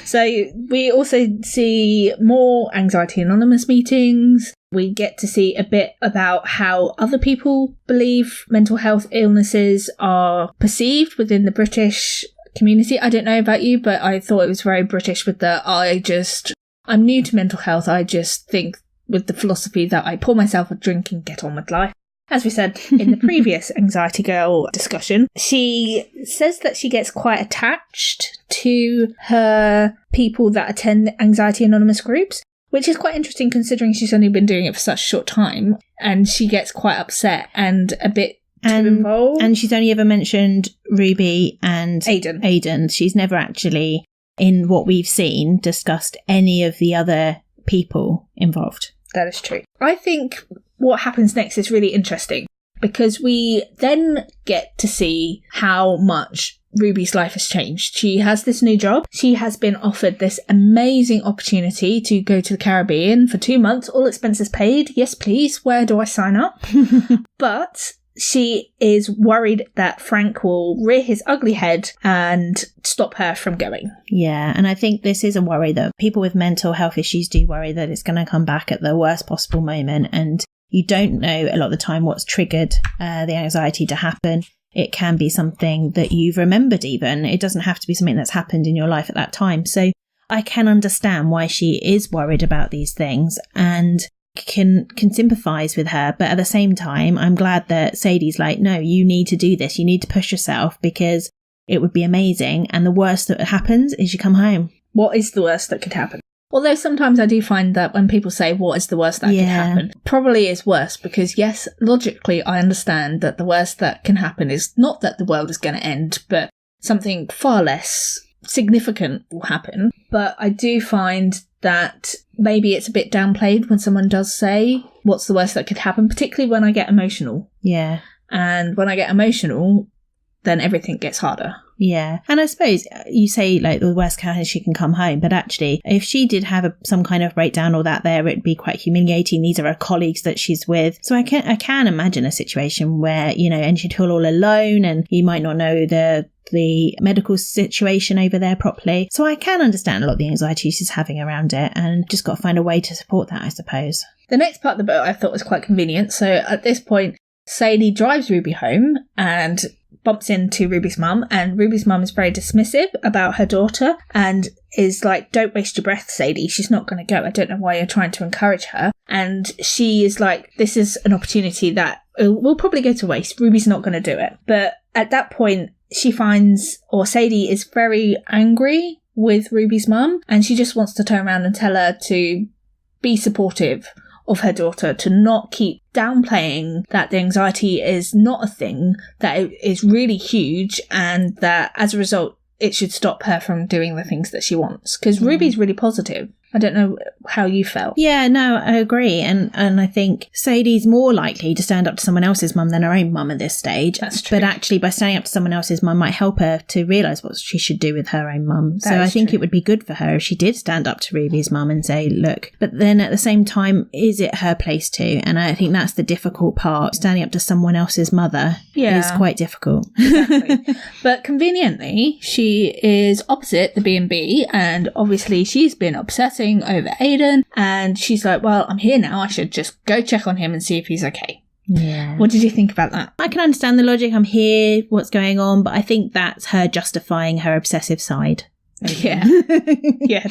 So we also see more Anxiety Anonymous meetings. We get to see a bit about how other people believe mental health illnesses are perceived within the British community. I don't know about you, but I thought it was very British with I'm new to mental health. I just think with the philosophy that I pour myself a drink and get on with life. As we said in the previous Anxiety Girl discussion, she says that she gets quite attached to her people that attend Anxiety Anonymous groups, which is quite interesting considering she's only been doing it for such a short time, and she gets quite upset and a bit too involved. And she's only ever mentioned Ruby and Aidan. She's never actually, in what we've seen, discussed any of the other people involved. That is true. I think what happens next is really interesting because we then get to see how much Ruby's life has changed. She has this new job. She has been offered this amazing opportunity to go to the Caribbean for 2 months, all expenses paid. Yes, please. Where do I sign up? But she is worried that Frank will rear his ugly head and stop her from going. Yeah, and I think this is a worry that people with mental health issues do worry that it's going to come back at the worst possible moment. And you don't know a lot of the time what's triggered the anxiety to happen. It can be something that you've remembered even. It doesn't have to be something that's happened in your life at that time. So I can understand why she is worried about these things and can sympathise with her. But at the same time, I'm glad that Sadie's like, no, you need to do this. You need to push yourself because it would be amazing. And the worst that happens is you come home. What is the worst that could happen? Although sometimes I do find that when people say, what is the worst that could happen? Probably is worse because, yes, logically, I understand that the worst that can happen is not that the world is going to end, but something far less significant will happen. But I do find that maybe it's a bit downplayed when someone does say, what's the worst that could happen, particularly when I get emotional. Yeah. And when I get emotional, then everything gets harder. Yeah. And I suppose you say like the worst case she can come home, but actually if she did have some kind of breakdown or that there, it'd be quite humiliating. These are her colleagues that she's with. So I can imagine a situation where, you know, and she'd feel all alone and you might not know the medical situation over there properly. So I can understand a lot of the anxiety she's having around it and just got to find a way to support that, I suppose. The next part of the book I thought was quite convenient. So at this point, Sadie drives Ruby home and bumps into Ruby's mum, and Ruby's mum is very dismissive about her daughter and is like, don't waste your breath, Sadie. She's not going to go. I don't know why you're trying to encourage her. And she is like, this is an opportunity that will probably go to waste. Ruby's not going to do it. But at that point, Sadie is very angry with Ruby's mum, and she just wants to turn around and tell her to be supportive of her daughter, to not keep downplaying that the anxiety is not a thing, that it is really huge, and that as a result, it should stop her from doing the things that she wants. Because Ruby's really positive. I don't know how you felt. Yeah, no, I agree. And I think Sadie's more likely to stand up to someone else's mum than her own mum at this stage. That's true. But actually, by standing up to someone else's mum might help her to realise what she should do with her own mum. So I think it would be good for her if she did stand up to Ruby's mum and say, look. But then at the same time, is it her place to? And I think that's the difficult part. Standing up to someone else's mother is quite difficult. Exactly. But conveniently, she is opposite the B&B, and obviously she's been obsessing over Aiden, and she's like, well, I'm here now, I should just go check on him and see if he's okay. Yeah. What did you think about that? I can understand the logic. I'm here, what's going on, but I think that's her justifying her obsessive side. Yeah. Yeah.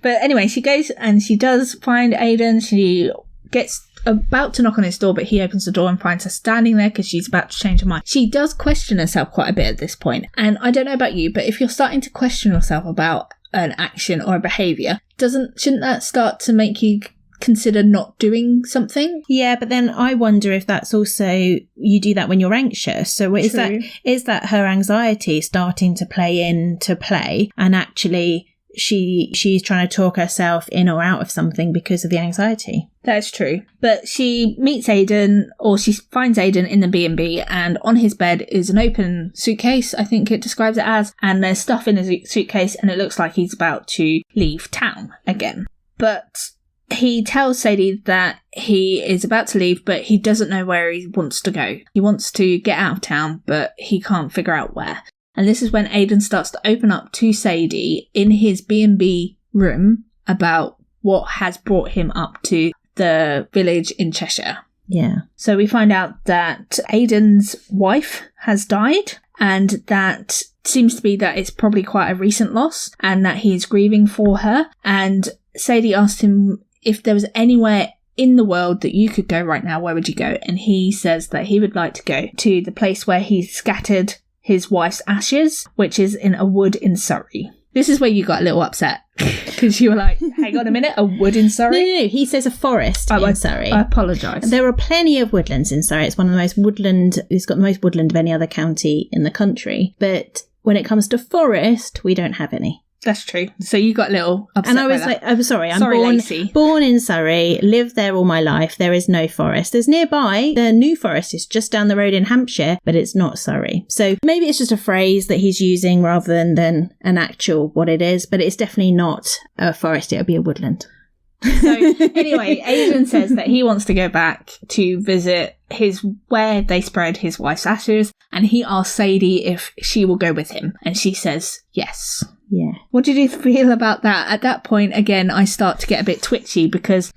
But anyway, she goes and she does find Aiden. She gets about to knock on his door, but he opens the door and finds her standing there because she's about to change her mind. She does question herself quite a bit at this point. And I don't know about you, but if you're starting to question yourself about an action or a behaviour, shouldn't that start to make you consider not doing something? Yeah, but then I wonder if that's also, you do that when you're anxious. So is that her anxiety starting to play, and actually she's trying to talk herself in or out of something because of the anxiety? That's true. But she meets Aiden, or she finds Aiden in the B&B, and on his bed is an open suitcase, I think it describes it as, and there's stuff in his suitcase, and it looks like he's about to leave town again. But he tells Sadie that he is about to leave, but he doesn't know where he wants to go. He wants to get out of town, but he can't figure out where. And this is when Aiden starts to open up to Sadie in his B&B room about what has brought him up to the village in Cheshire. Yeah. So we find out that Aiden's wife has died, and that seems to be that it's probably quite a recent loss, and that he's grieving for her. And Sadie asked him if there was anywhere in the world that you could go right now, where would you go? And he says that he would like to go to the place where he scattered his wife's ashes, which is in a wood in Surrey. This is where you got a little upset because you were like, hang on a minute, a wood in Surrey? No, he says a forest in Surrey. I apologise. There are plenty of woodlands in Surrey. It's one of the most woodland, it's got the most woodland of any other county in the country. But when it comes to forest, we don't have any. That's true. So you got a little upset. And I was like, I'm sorry, Lacey. Born in Surrey, lived there all my life. There is no forest. There's nearby, the New Forest is just down the road in Hampshire, but it's not Surrey. So maybe it's just a phrase that he's using rather than an actual what it is, but it's definitely not a forest, it'll be a woodland. So anyway, Aiden says that he wants to go back to visit where they spread his wife's ashes, and he asks Sadie if she will go with him, and she says yes. Yeah. What did you feel about that? At that point, again, I start to get a bit twitchy because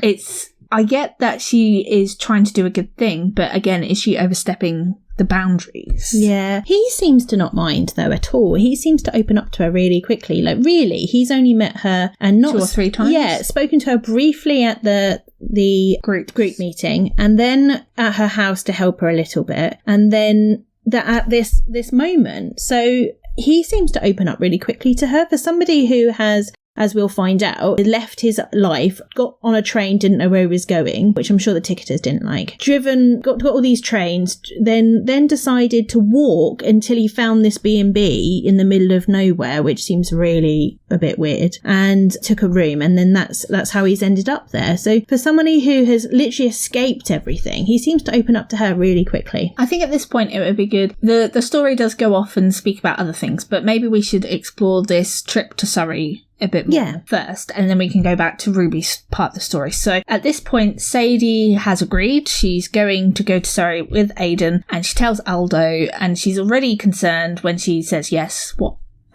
I get that she is trying to do a good thing, but again, is she overstepping the boundaries? Yeah. He seems to not mind, though, at all. He seems to open up to her really quickly. Like, really, he's only met her and not 2 or 3 times? Yeah, spoken to her briefly at the group meeting, and then at her house to help her a little bit, and then at this moment. So he seems to open up really quickly to her for somebody who has, as we'll find out, left his life, got on a train, didn't know where he was going, which I'm sure the ticketers didn't like. Driven, got all these trains, then decided to walk until he found this B&B in the middle of nowhere, which seems really a bit weird, and took a room, and then that's how he's ended up there. So for somebody who has literally escaped everything, he seems to open up to her really quickly. I think at this point it would be good. The story does go off and speak about other things, but maybe we should explore this trip to Surrey a bit more first, and then we can go back to Ruby's part of the story. So at this point, Sadie has agreed. She's going to go to Surrey with Aiden, and she tells Aldo, and she's already concerned when she says yes,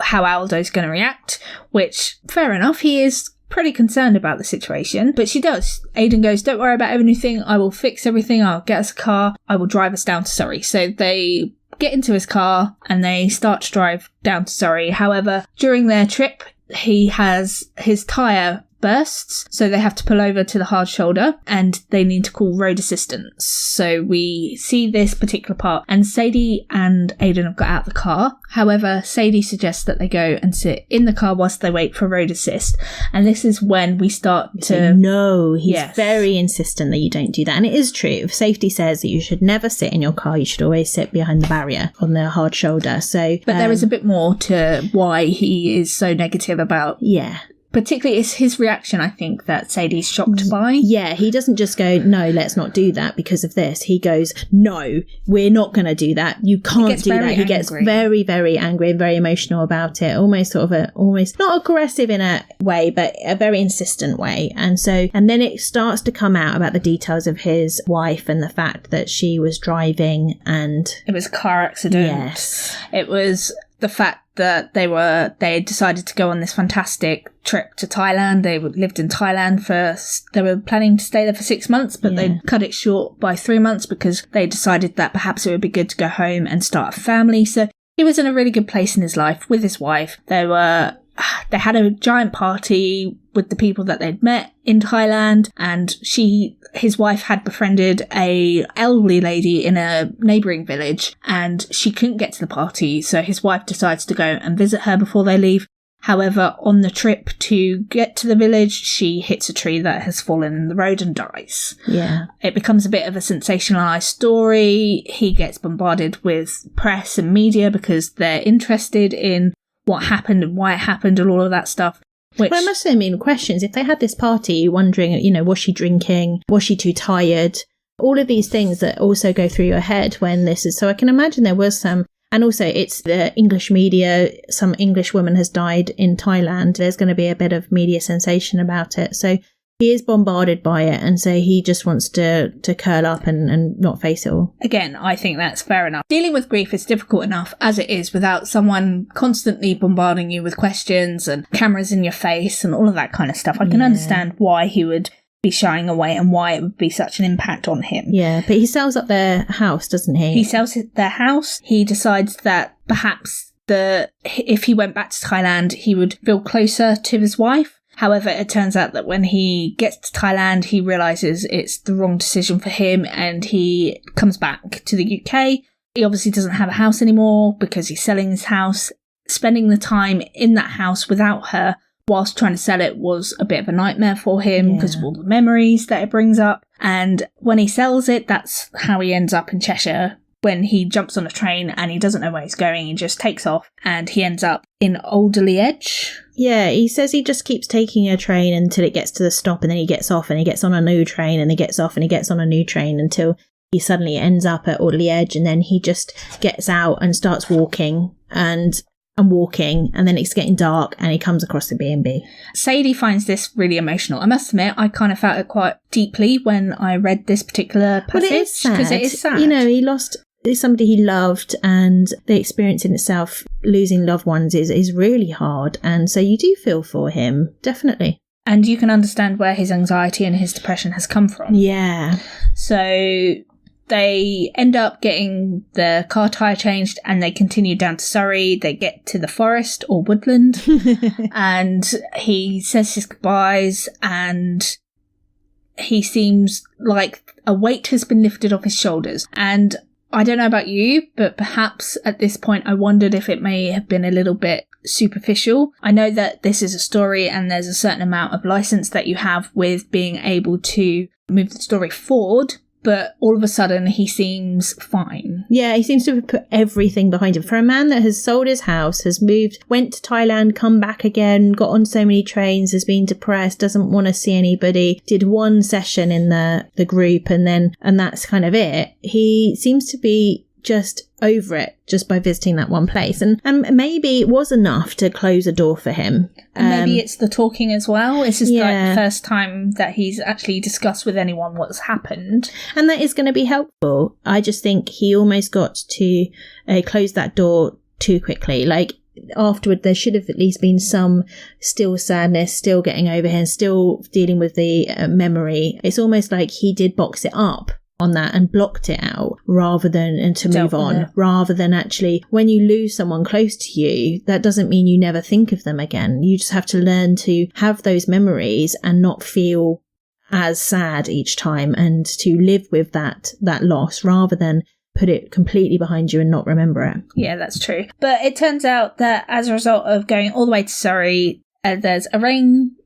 how Aldo's going to react, which, fair enough, he is pretty concerned about the situation, but she does. Aiden goes, don't worry about anything, I will fix everything, I'll get us a car, I will drive us down to Surrey. So they get into his car and they start to drive down to Surrey. However, during their trip, his tyre bursts, so they have to pull over to the hard shoulder and they need to call road assistance. So we see this particular part, and Sadie and Aidan have got out the car. However, Sadie suggests that they go and sit in the car whilst they wait for road assist, and this is when we start to... No, he's very insistent that you don't do that, and it is true. If safety says that you should never sit in your car, you should always sit behind the barrier on the hard shoulder. So, but there is a bit more to why he is so negative about... Yeah. Particularly, it's his reaction, I think, that Sadie's shocked by. Yeah, he doesn't just go, no, let's not do that because of this. He goes, no, we're not going to do that. You can't do that. He gets very, very angry and very emotional about it. Almost sort of almost not aggressive in a way, but a very insistent way. And then it starts to come out about the details of his wife and the fact that she was driving and... It was a car accident. Yes. It was the fact that they decided to go on this fantastic trip to Thailand. They lived in Thailand they were planning to stay there for 6 months, but they cut it short by 3 months because they decided that perhaps it would be good to go home and start a family. So he was in a really good place in his life with his wife. They had a giant party with the people that they'd met in Thailand, and his wife had befriended a elderly lady in a neighbouring village, and she couldn't get to the party, so his wife decides to go and visit her before they leave. However, on the trip to get to the village, she hits a tree that has fallen in the road and dies. Yeah. It becomes a bit of a sensationalised story. He gets bombarded with press and media because they're interested in what happened and why it happened and all of that stuff. Well, I must say, questions. If they had this party, wondering, was she drinking? Was she too tired? All of these things that also go through your head when this is... So I can imagine there was some... And also, it's the English media. Some English woman has died in Thailand. There's going to be a bit of media sensation about it. So he is bombarded by it, and so he just wants to curl up and not face it all. Again, I think that's fair enough. Dealing with grief is difficult enough as it is without someone constantly bombarding you with questions and cameras in your face and all of that kind of stuff. I can understand why he would be shying away and why it would be such an impact on him. Yeah, but he sells up their house, doesn't he? He sells their house. He decides that perhaps if he went back to Thailand, he would feel closer to his wife. However, it turns out that when he gets to Thailand, he realises it's the wrong decision for him and he comes back to the UK. He obviously doesn't have a house anymore because he's selling his house. Spending the time in that house without her whilst trying to sell it was a bit of a nightmare for him because of all the memories that it brings up. And when he sells it, that's how he ends up in Cheshire. When he jumps on a train and he doesn't know where he's going, he just takes off and he ends up in Alderley Edge. Yeah, he says he just keeps taking a train until it gets to the stop, and then he gets off and he gets on a new train and he gets off and he gets on a new train until he suddenly ends up at Alderley Edge, and then he just gets out and starts walking and walking, and then it's getting dark and he comes across the B&B. Sadie finds this really emotional. I must admit, I kind of felt it quite deeply when I read this particular passage. Well, it is sad. Because it is sad. He lost somebody he loved, and the experience in itself, losing loved ones, is really hard, and so you do feel for him, definitely. And you can understand where his anxiety and his depression has come from. Yeah. So they end up getting the car tyre changed and they continue down to Surrey. They get to the forest or woodland and he says his goodbyes, and he seems like a weight has been lifted off his shoulders. And I don't know about you, but perhaps at this point I wondered if it may have been a little bit superficial. I know that this is a story and there's a certain amount of license that you have with being able to move the story forward, but all of a sudden he seems fine. Yeah, he seems to have put everything behind him. For a man that has sold his house, has moved, went to Thailand, come back again, got on so many trains, has been depressed, doesn't want to see anybody, did one session in the group and that's kind of it. He seems to be just over it just by visiting that one place, and maybe it was enough to close a door for him. And maybe it's the talking as well. This is like the first time that he's actually discussed with anyone what's happened, and that is going to be helpful. I just think he almost got to close that door too quickly. Like afterward, there should have at least been some still sadness, still getting over him, still dealing with the memory. It's almost like he did box it up on that and blocked it out rather than and to move on, rather than actually when you lose someone close to you, that doesn't mean you never think of them again. You just have to learn to have those memories and not feel as sad each time, and to live with that loss rather than put it completely behind you and not remember it. Yeah, that's true. But it turns out that as a result of going all the way to Surrey, there's a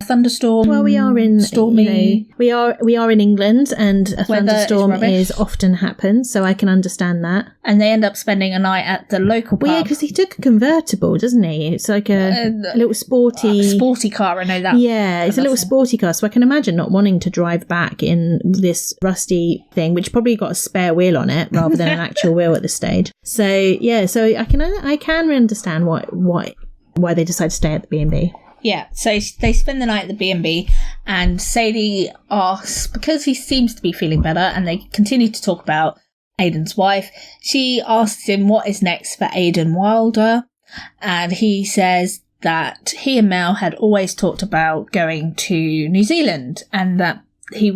thunderstorm. Well, we are in stormy. We are in England, and a thunderstorm is often happens, so I can understand that. And they end up spending a night at the local pub. Well, yeah, because he took a convertible, doesn't he? It's like a little sporty car. I know that. Yeah, it's a little sporty car. So I can imagine not wanting to drive back in this rusty thing, which probably got a spare wheel on it rather than an actual wheel at this stage. So yeah, so I can understand why they decide to stay at the B&B. Yeah, so they spend the night at the B&B, and Sadie asks, because he seems to be feeling better, and they continue to talk about Aidan's wife, she asks him what is next for Aidan Wilder, and he says that he and Mel had always talked about going to New Zealand, and that he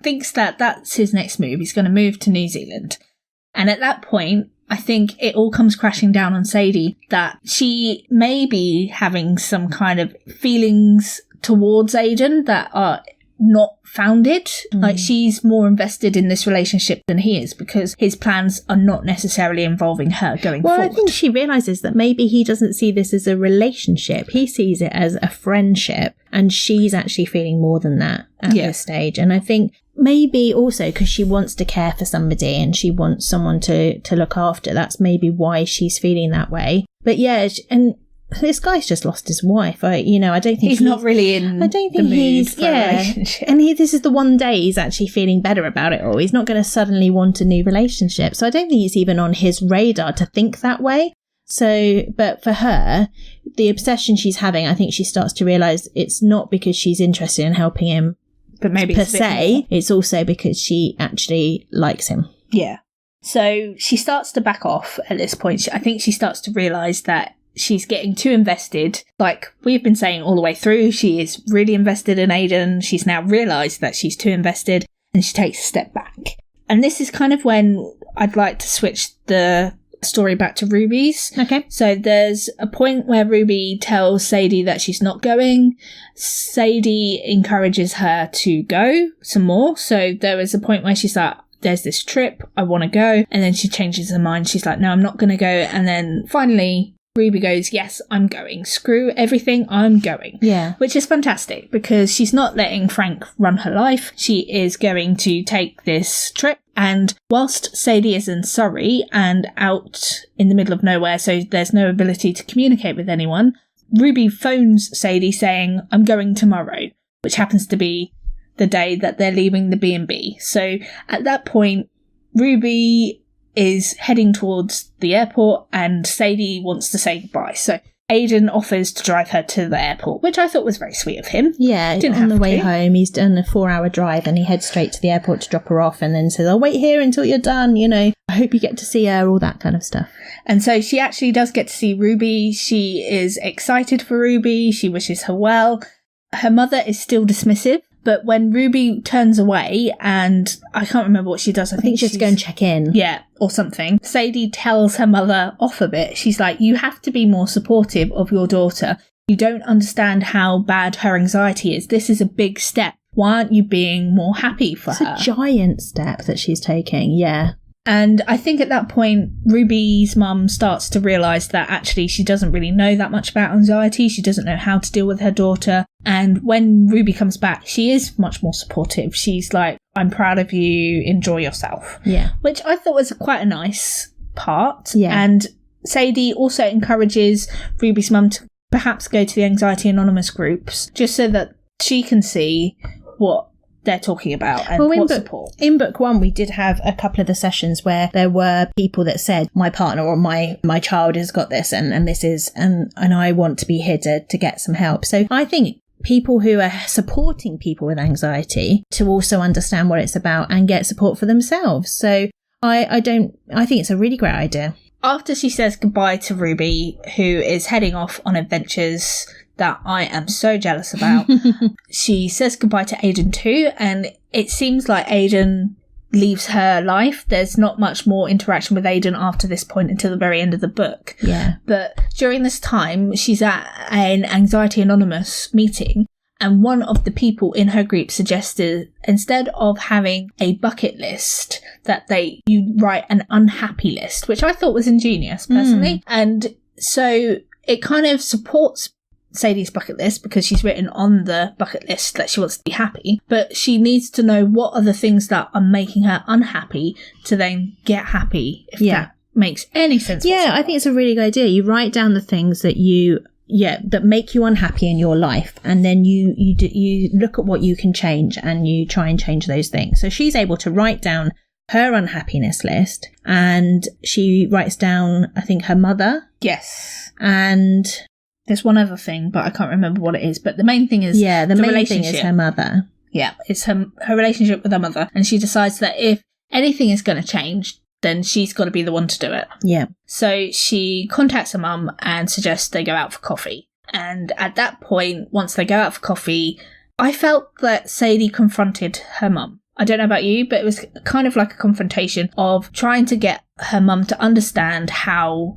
thinks that that's his next move. He's going to move to New Zealand. And at that point, I think it all comes crashing down on Sadie that she may be having some kind of feelings towards Aidan that are not founded. Like, she's more invested in this relationship than he is, because his plans are not necessarily involving her going forward. Well, I think she realises that maybe he doesn't see this as a relationship. He sees it as a friendship, and she's actually feeling more than that at this stage. And I think maybe also because she wants to care for somebody and she wants someone to look after. That's maybe why she's feeling that way. But yeah, and this guy's just lost his wife. I don't think he's not really in. I don't think he's for a relationship. And this is the one day he's actually feeling better about it all. He's not going to suddenly want a new relationship. So I don't think it's even on his radar to think that way. So, but for her, the obsession she's having, I think she starts to realise it's not because she's interested in helping him, but maybe per se. It's also because she actually likes him. Yeah. So she starts to back off at this point. I think she starts to realise that she's getting too invested. Like we've been saying all the way through, she is really invested in Aidan. She's now realised that she's too invested, and she takes a step back. And this is kind of when I'd like to switch the story back to Ruby's. Okay. So there's a point where Ruby tells Sadie that she's not going. Sadie encourages her to go some more. So there is a point where she's like, there's this trip, I want to go. And then she changes her mind. She's like, no, I'm not going to go. And then finally Ruby goes, yes, I'm going. Screw everything, I'm going. Yeah. Which is fantastic, because she's not letting Frank run her life. She is going to take this trip. And whilst Sadie is in Surrey and out in the middle of nowhere, so there's no ability to communicate with anyone, Ruby phones Sadie saying, I'm going tomorrow, which happens to be the day that they're leaving the B&B. So at that point, Ruby is heading towards the airport and Sadie wants to say goodbye. So Aidan offers to drive her to the airport, which I thought was very sweet of him. Yeah, on the way home, he's done a 4-hour drive and he heads straight to the airport to drop her off and then says, I'll wait here until you're done, I hope you get to see her, all that kind of stuff. And so she actually does get to see Ruby. She is excited for Ruby. She wishes her well. Her mother is still dismissive. But when Ruby turns away, and I can't remember what she does. I think she's going to go and check in. Yeah, or something. Sadie tells her mother off a bit. She's like, you have to be more supportive of your daughter. You don't understand how bad her anxiety is. This is a big step. Why aren't you being more happy for her? It's a giant step that she's taking, yeah. And I think at that point, Ruby's mum starts to realise that actually she doesn't really know that much about anxiety. She doesn't know how to deal with her daughter. And when Ruby comes back, she is much more supportive. She's like, I'm proud of you, enjoy yourself. Yeah. Which I thought was quite a nice part. Yeah. And Sadie also encourages Ruby's mum to perhaps go to the Anxiety Anonymous groups, just so that she can see what they're talking about and what support. In book one, we did have a couple of the sessions where there were people that said, my partner or my child has got this and this is, and I want to be here to get some help. So I think people who are supporting people with anxiety to also understand what it's about and get support for themselves. So I think it's a really great idea. After she says goodbye to Ruby, who is heading off on adventures that I am so jealous about, she says goodbye to Aidan too, and it seems like Aidan leaves her life. There's not much more interaction with Aidan after this point until the very end of the book. Yeah. But during this time, she's at an Anxiety Anonymous meeting, and one of the people in her group suggested, instead of having a bucket list, that you write an unhappy list, which I thought was ingenious, personally. And so it kind of supports Sadie's bucket list, because she's written on the bucket list that she wants to be happy, but she needs to know what are the things that are making her unhappy to then get happy, if that makes any sense. Yeah, I think it's a really good idea. You write down the things that that make you unhappy in your life, and then you look at what you can change, and you try and change those things. So she's able to write down her unhappiness list, and she writes down, I think, her mother. Yes. And there's one other thing, but I can't remember what it is. But the main thing is the main thing is her mother. Yeah, it's her relationship with her mother. And she decides that if anything is going to change, then she's got to be the one to do it. Yeah. So she contacts her mum and suggests they go out for coffee. And at that point, once they go out for coffee, I felt that Sadie confronted her mum. I don't know about you, but it was kind of like a confrontation of trying to get her mum to understand how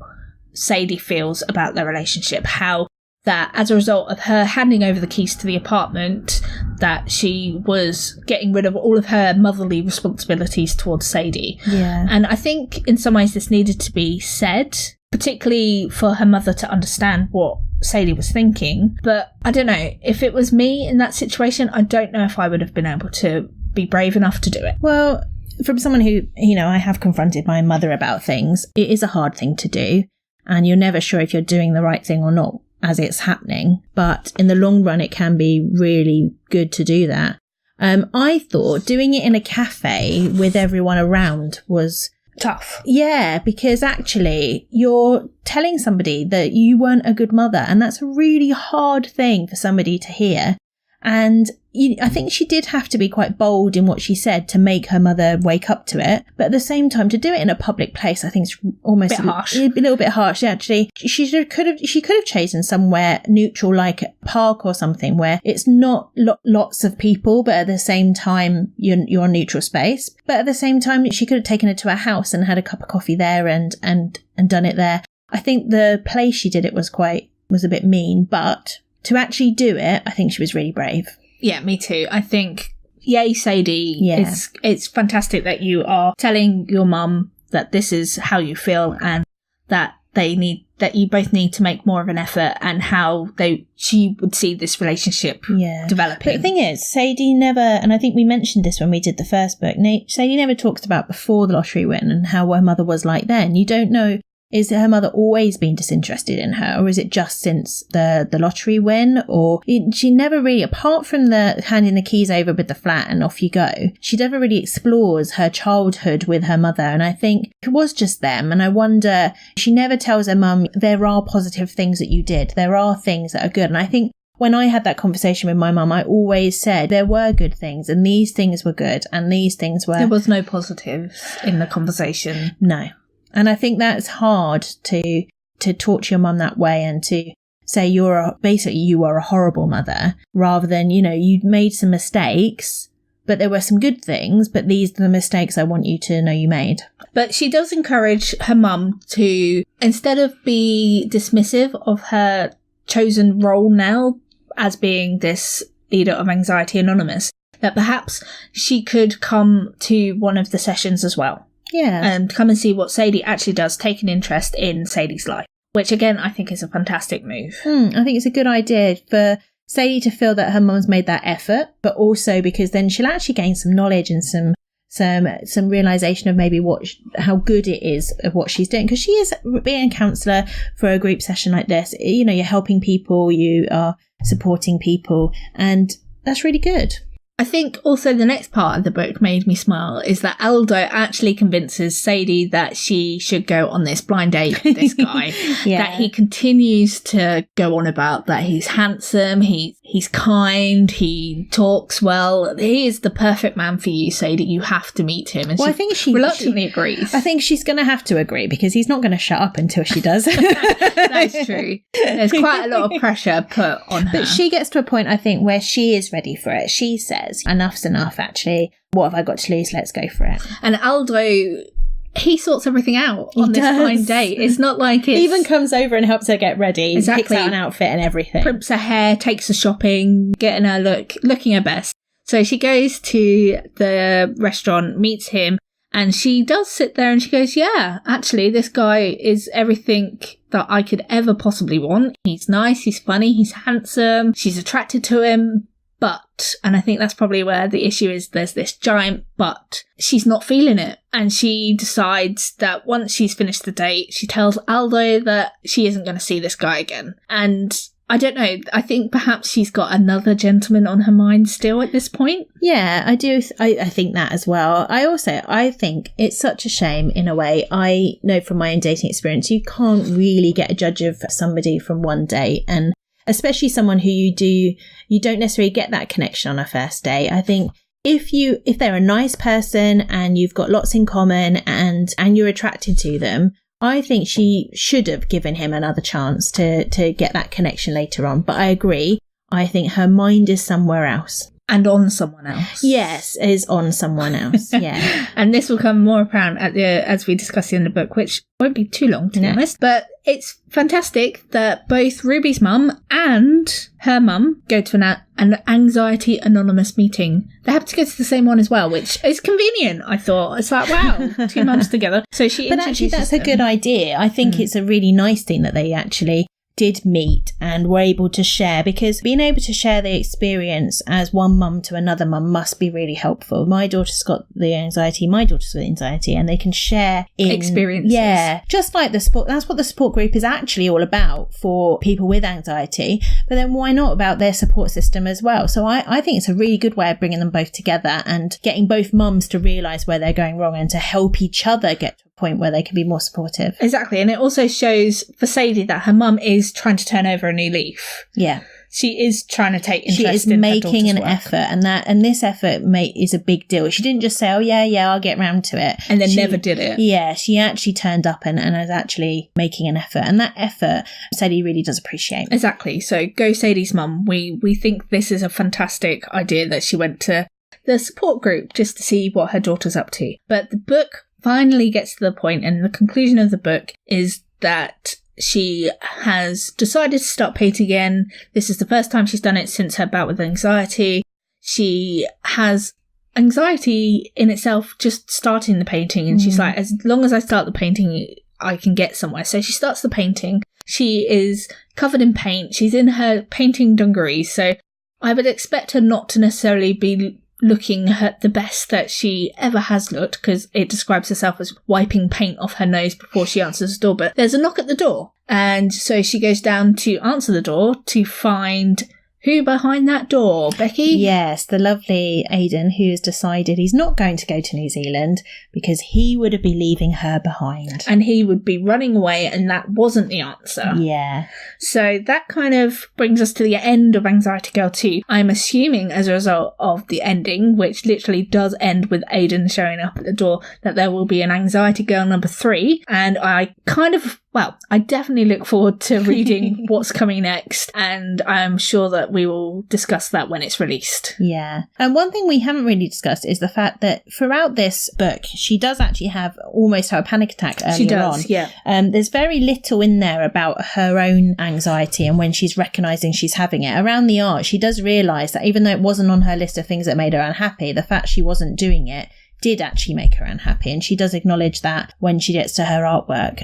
Sadie feels about their relationship, how that as a result of her handing over the keys to the apartment, that she was getting rid of all of her motherly responsibilities towards Sadie. Yeah. And I think in some ways this needed to be said, particularly for her mother to understand what Sadie was thinking. But I don't know, if it was me in that situation, I don't know if I would have been able to be brave enough to do it. Well, from someone who, I have confronted my mother about things, it is a hard thing to do. And you're never sure if you're doing the right thing or not as it's happening. But in the long run, it can be really good to do that. I thought doing it in a cafe with everyone around was tough. Yeah, because actually you're telling somebody that you weren't a good mother. And that's a really hard thing for somebody to hear. And I think she did have to be quite bold in what she said to make her mother wake up to it. But at the same time, to do it in a public place, I think it's almost a little bit harsh. Actually, she could have chosen somewhere neutral, like a park or something, where it's not lots of people, but at the same time, you're on neutral space. But at the same time, she could have taken her to her house and had a cup of coffee there and done it there. I think the place she did it was a bit mean, but to actually do it, I think she was really brave. Yeah, me too. I think, yay, Sadie. Yeah. It's fantastic that you are telling your mum that this is how you feel, and that you both need to make more of an effort, and how she would see this relationship developing. But the thing is, Sadie never, and I think we mentioned this when we did the first book, Sadie never talks about before the lottery win and how her mother was like then. You don't know. Is her mother always been disinterested in her, or is it just since the lottery win? Or she never really, apart from the handing the keys over with the flat and off you go, she never really explores her childhood with her mother. And I think it was just them. And I wonder, she never tells her mum, there are positive things that you did. There are things that are good. And I think when I had that conversation with my mum, I always said there were good things, and these things were good, and these things were... There was no positives in the conversation. No. And I think that's hard to talk to your mum that way, and to say you are a horrible mother, rather than, you'd made some mistakes, but there were some good things, but these are the mistakes I want you to know you made. But she does encourage her mum to, instead of be dismissive of her chosen role now as being this leader of Anxiety Anonymous, that perhaps she could come to one of the sessions as well. Yeah. And come and see what Sadie actually does, take an interest in Sadie's life, which again, I think is a fantastic move. I think it's a good idea for Sadie to feel that her mum's made that effort, but also because then she'll actually gain some knowledge and some realization of maybe how good it is of what she's doing. Because she is being a counsellor for a group session like this. You're helping people, you are supporting people, and that's really good. I think also the next part of the book made me smile is that Aldo actually convinces Sadie that she should go on this blind date with this guy. That he continues to go on about that he's handsome, he's kind, he talks well. He is the perfect man for you, Sadie. You have to meet him. And I think she reluctantly agrees. I think she's going to have to agree, because he's not going to shut up until she does. That's true. There's quite a lot of pressure put on her. But she gets to a point, I think, where she is ready for it. She says says, enough's enough, actually. What have I got to lose? Let's go for it. And Aldo, he sorts everything out on this fine date. It's not like it's... He even comes over and helps her get ready. Exactly. Picks out an outfit and everything. Primps her hair, takes her shopping, getting her looking her best. So she goes to the restaurant, meets him, and she does sit there and she goes, yeah, actually, this guy is everything that I could ever possibly want. He's nice, he's funny, he's handsome, she's attracted to him, but, and I think that's probably where the issue is, there's this giant but. She's not feeling it. And she decides that once she's finished the date, she tells Aldo that she isn't going to see this guy again. And I don't know, I think perhaps she's got another gentleman on her mind still at this point. Yeah, I do. I think that as well. I think it's such a shame in a way. I know from my own dating experience, you can't really get a judge of somebody from one date. And especially someone who you don't necessarily get that connection on a first date. I think if they're a nice person and you've got lots in common and you're attracted to them, I think she should have given him another chance to get that connection later on. But I agree. I think her mind is somewhere else. And on someone else. Yes, is on someone else. Yeah. And this will come more apparent as we discuss in the book, which won't be too long, to be honest. But it's fantastic that both Ruby's mum and her mum go to an anxiety anonymous meeting. They happen to go to the same one as well, which is convenient, I thought. It's like, wow, 2 mums together. So she But actually, that's a good idea. I think it's a really nice thing that they actually did meet and were able to share, because being able to share the experience as one mum to another mum must be really helpful. My daughter's got the anxiety, my daughter's got the anxiety, and they can share in experiences. Yeah, just like the sport. That's what the support group is actually all about for people with anxiety. But then why not about their support system as well? So I think it's a really good way of bringing them both together and getting both mums to realise where they're going wrong and to help each other get to a point where they can be more supportive. Exactly. And it also shows for Sadie that her mum is trying to turn over a new leaf. Yeah. She is trying to take interest in her daughter's She is making an work. effort, and this effort is a big deal. She didn't just say, oh yeah, I'll get round to it. And then never did it. Yeah, she actually turned up and is actually making an effort. And that effort, Sadie really does appreciate. Exactly. So go Sadie's mum. We think this is a fantastic idea that she went to the support group just to see what her daughter's up to. But the book finally gets to the point, and the conclusion of the book is that she has decided to start painting again. This is the first time she's done it since her bout with anxiety. She has anxiety in itself just starting the painting, and she's like, as long as I start the painting, I can get somewhere. So she starts the painting. She is covered in paint. She's in her painting dungarees, so I would expect her not to necessarily be looking the best that she ever has looked, because it describes herself as wiping paint off her nose before she answers the door. But there's a knock at the door, and so she goes down to answer the door to find who behind that door, Becky? Yes, the lovely Aidan, who has decided he's not going to go to New Zealand because he would be leaving her behind. And he would be running away, and that wasn't the answer. Yeah. So that kind of brings us to the end of Anxiety Girl 2. I'm assuming as a result of the ending, which literally does end with Aidan showing up at the door, that there will be an Anxiety Girl number 3. And I definitely look forward to reading what's coming next, and I'm sure that we will discuss that when it's released. Yeah. And one thing we haven't really discussed is the fact that throughout this book, she does actually almost have a panic attack earlier on. She does, yeah. There's very little in there about her own anxiety and when she's recognising she's having it. Around the art, she does realise that even though it wasn't on her list of things that made her unhappy, the fact she wasn't doing it did actually make her unhappy, and she does acknowledge that when she gets to her artwork.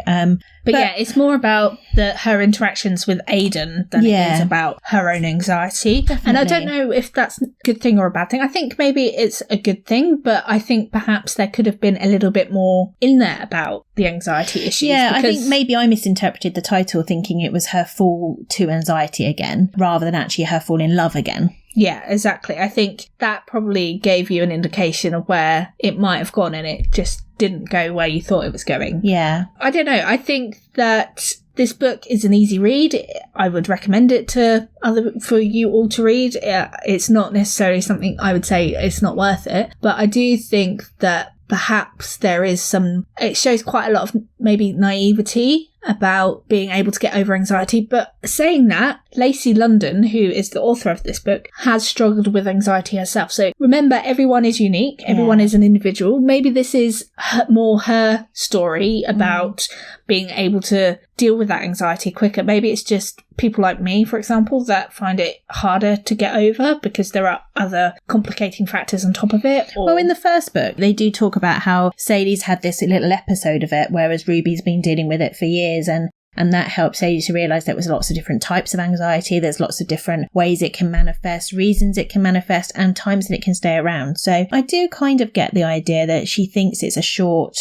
But yeah, it's more about her interactions with Aidan than it is about her own anxiety. Definitely. And I don't know if that's a good thing or a bad thing. I think maybe it's a good thing, but I think perhaps there could have been a little bit more in there about the anxiety issues. Yeah, I think maybe I misinterpreted the title thinking it was her fall to anxiety again, rather than actually her fall in love again. Yeah, exactly. I think that probably gave you an indication of where it might have gone, and it just didn't go where you thought it was going. Yeah. I don't know. I think that this book is an easy read. I would recommend it for you all to read. It's not necessarily something I would say it's not worth it, but I do think that perhaps there is it shows quite a lot of maybe naivety about being able to get over anxiety. But saying that, Lacey London, who is the author of this book, has struggled with anxiety herself. So remember, everyone is unique. Everyone is an individual. Maybe this is more her story about being able to deal with that anxiety quicker. Maybe it's just people like me, for example, that find it harder to get over because there are other complicating factors on top of it. Well, in the first book, they do talk about how Sadie's had this little episode of it, whereas Ruby's been dealing with it for years, and that helped Sadie to realise there was lots of different types of anxiety. There's lots of different ways it can manifest, reasons it can manifest, and times that it can stay around. So I do kind of get the idea that she thinks it's a short,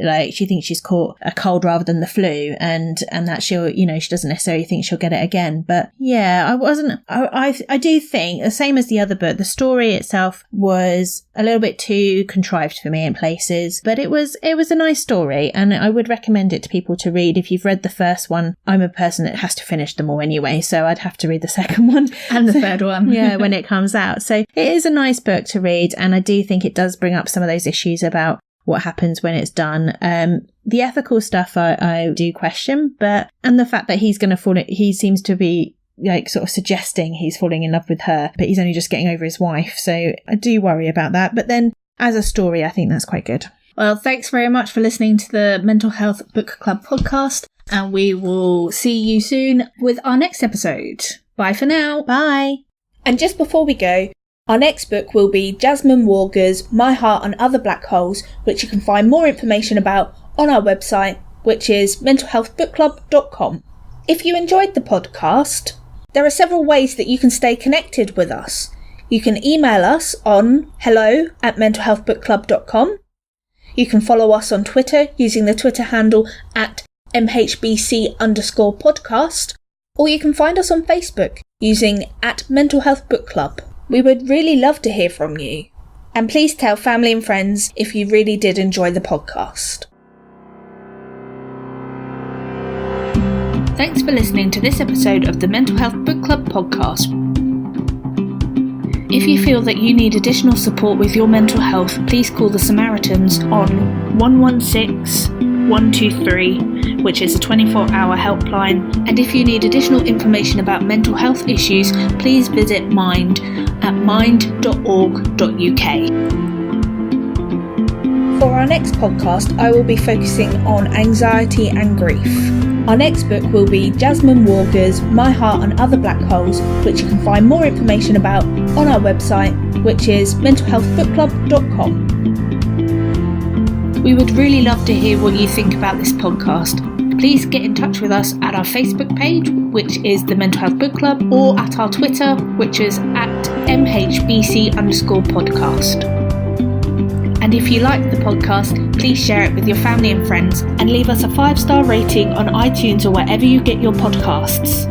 like she thinks she's caught a cold rather than the flu, and that she'll, she doesn't necessarily think she'll get it again. But yeah, I do think, the same as the other book, the story itself was a little bit too contrived for me in places, but it was a nice story, and I would recommend it to people to read. If you've read the first one, I'm a person that has to finish them all anyway, so I'd have to read the second one and the third one when it comes out. So it is a nice book to read, and I do think it does bring up some of those issues about what happens when it's done. The ethical stuff I do question, and the fact that he's going to fall, he seems to be like sort of suggesting he's falling in love with her, but he's only just getting over his wife. So I do worry about that. But then as a story, I think that's quite good. Well, thanks very much for listening to the Mental Health Book Club podcast, and we will see you soon with our next episode. Bye for now. Bye. And just before we go, our next book will be Jasmine Walger's My Heart and Other Black Holes, which you can find more information about on our website, which is mentalhealthbookclub.com. If you enjoyed the podcast, there are several ways that you can stay connected with us. You can email us on hello@mentalhealthbookclub.com. You can follow us on Twitter using the Twitter handle @MHBC_podcast, or you can find us on Facebook using @mentalhealthbookclub. We would really love to hear from you. And please tell family and friends if you really did enjoy the podcast. Thanks for listening to this episode of the Mental Health Book Club podcast. If you feel that you need additional support with your mental health, please call the Samaritans on 116-123, which is a 24-hour helpline. And if you need additional information about mental health issues, please visit Mind at mind.org.uk. For our next podcast, I will be focusing on anxiety and grief. Our next book will be Jasmine Walger's My Heart and Other Black Holes, which you can find more information about on our website, which is mentalhealthbookclub.com. We would really love to hear what you think about this podcast. Please get in touch with us at our Facebook page, which is the Mental Health Book Club, or at our Twitter, which is @MHBC_podcast. And if you like the podcast, please share it with your family and friends, and leave us a 5-star rating on iTunes or wherever you get your podcasts.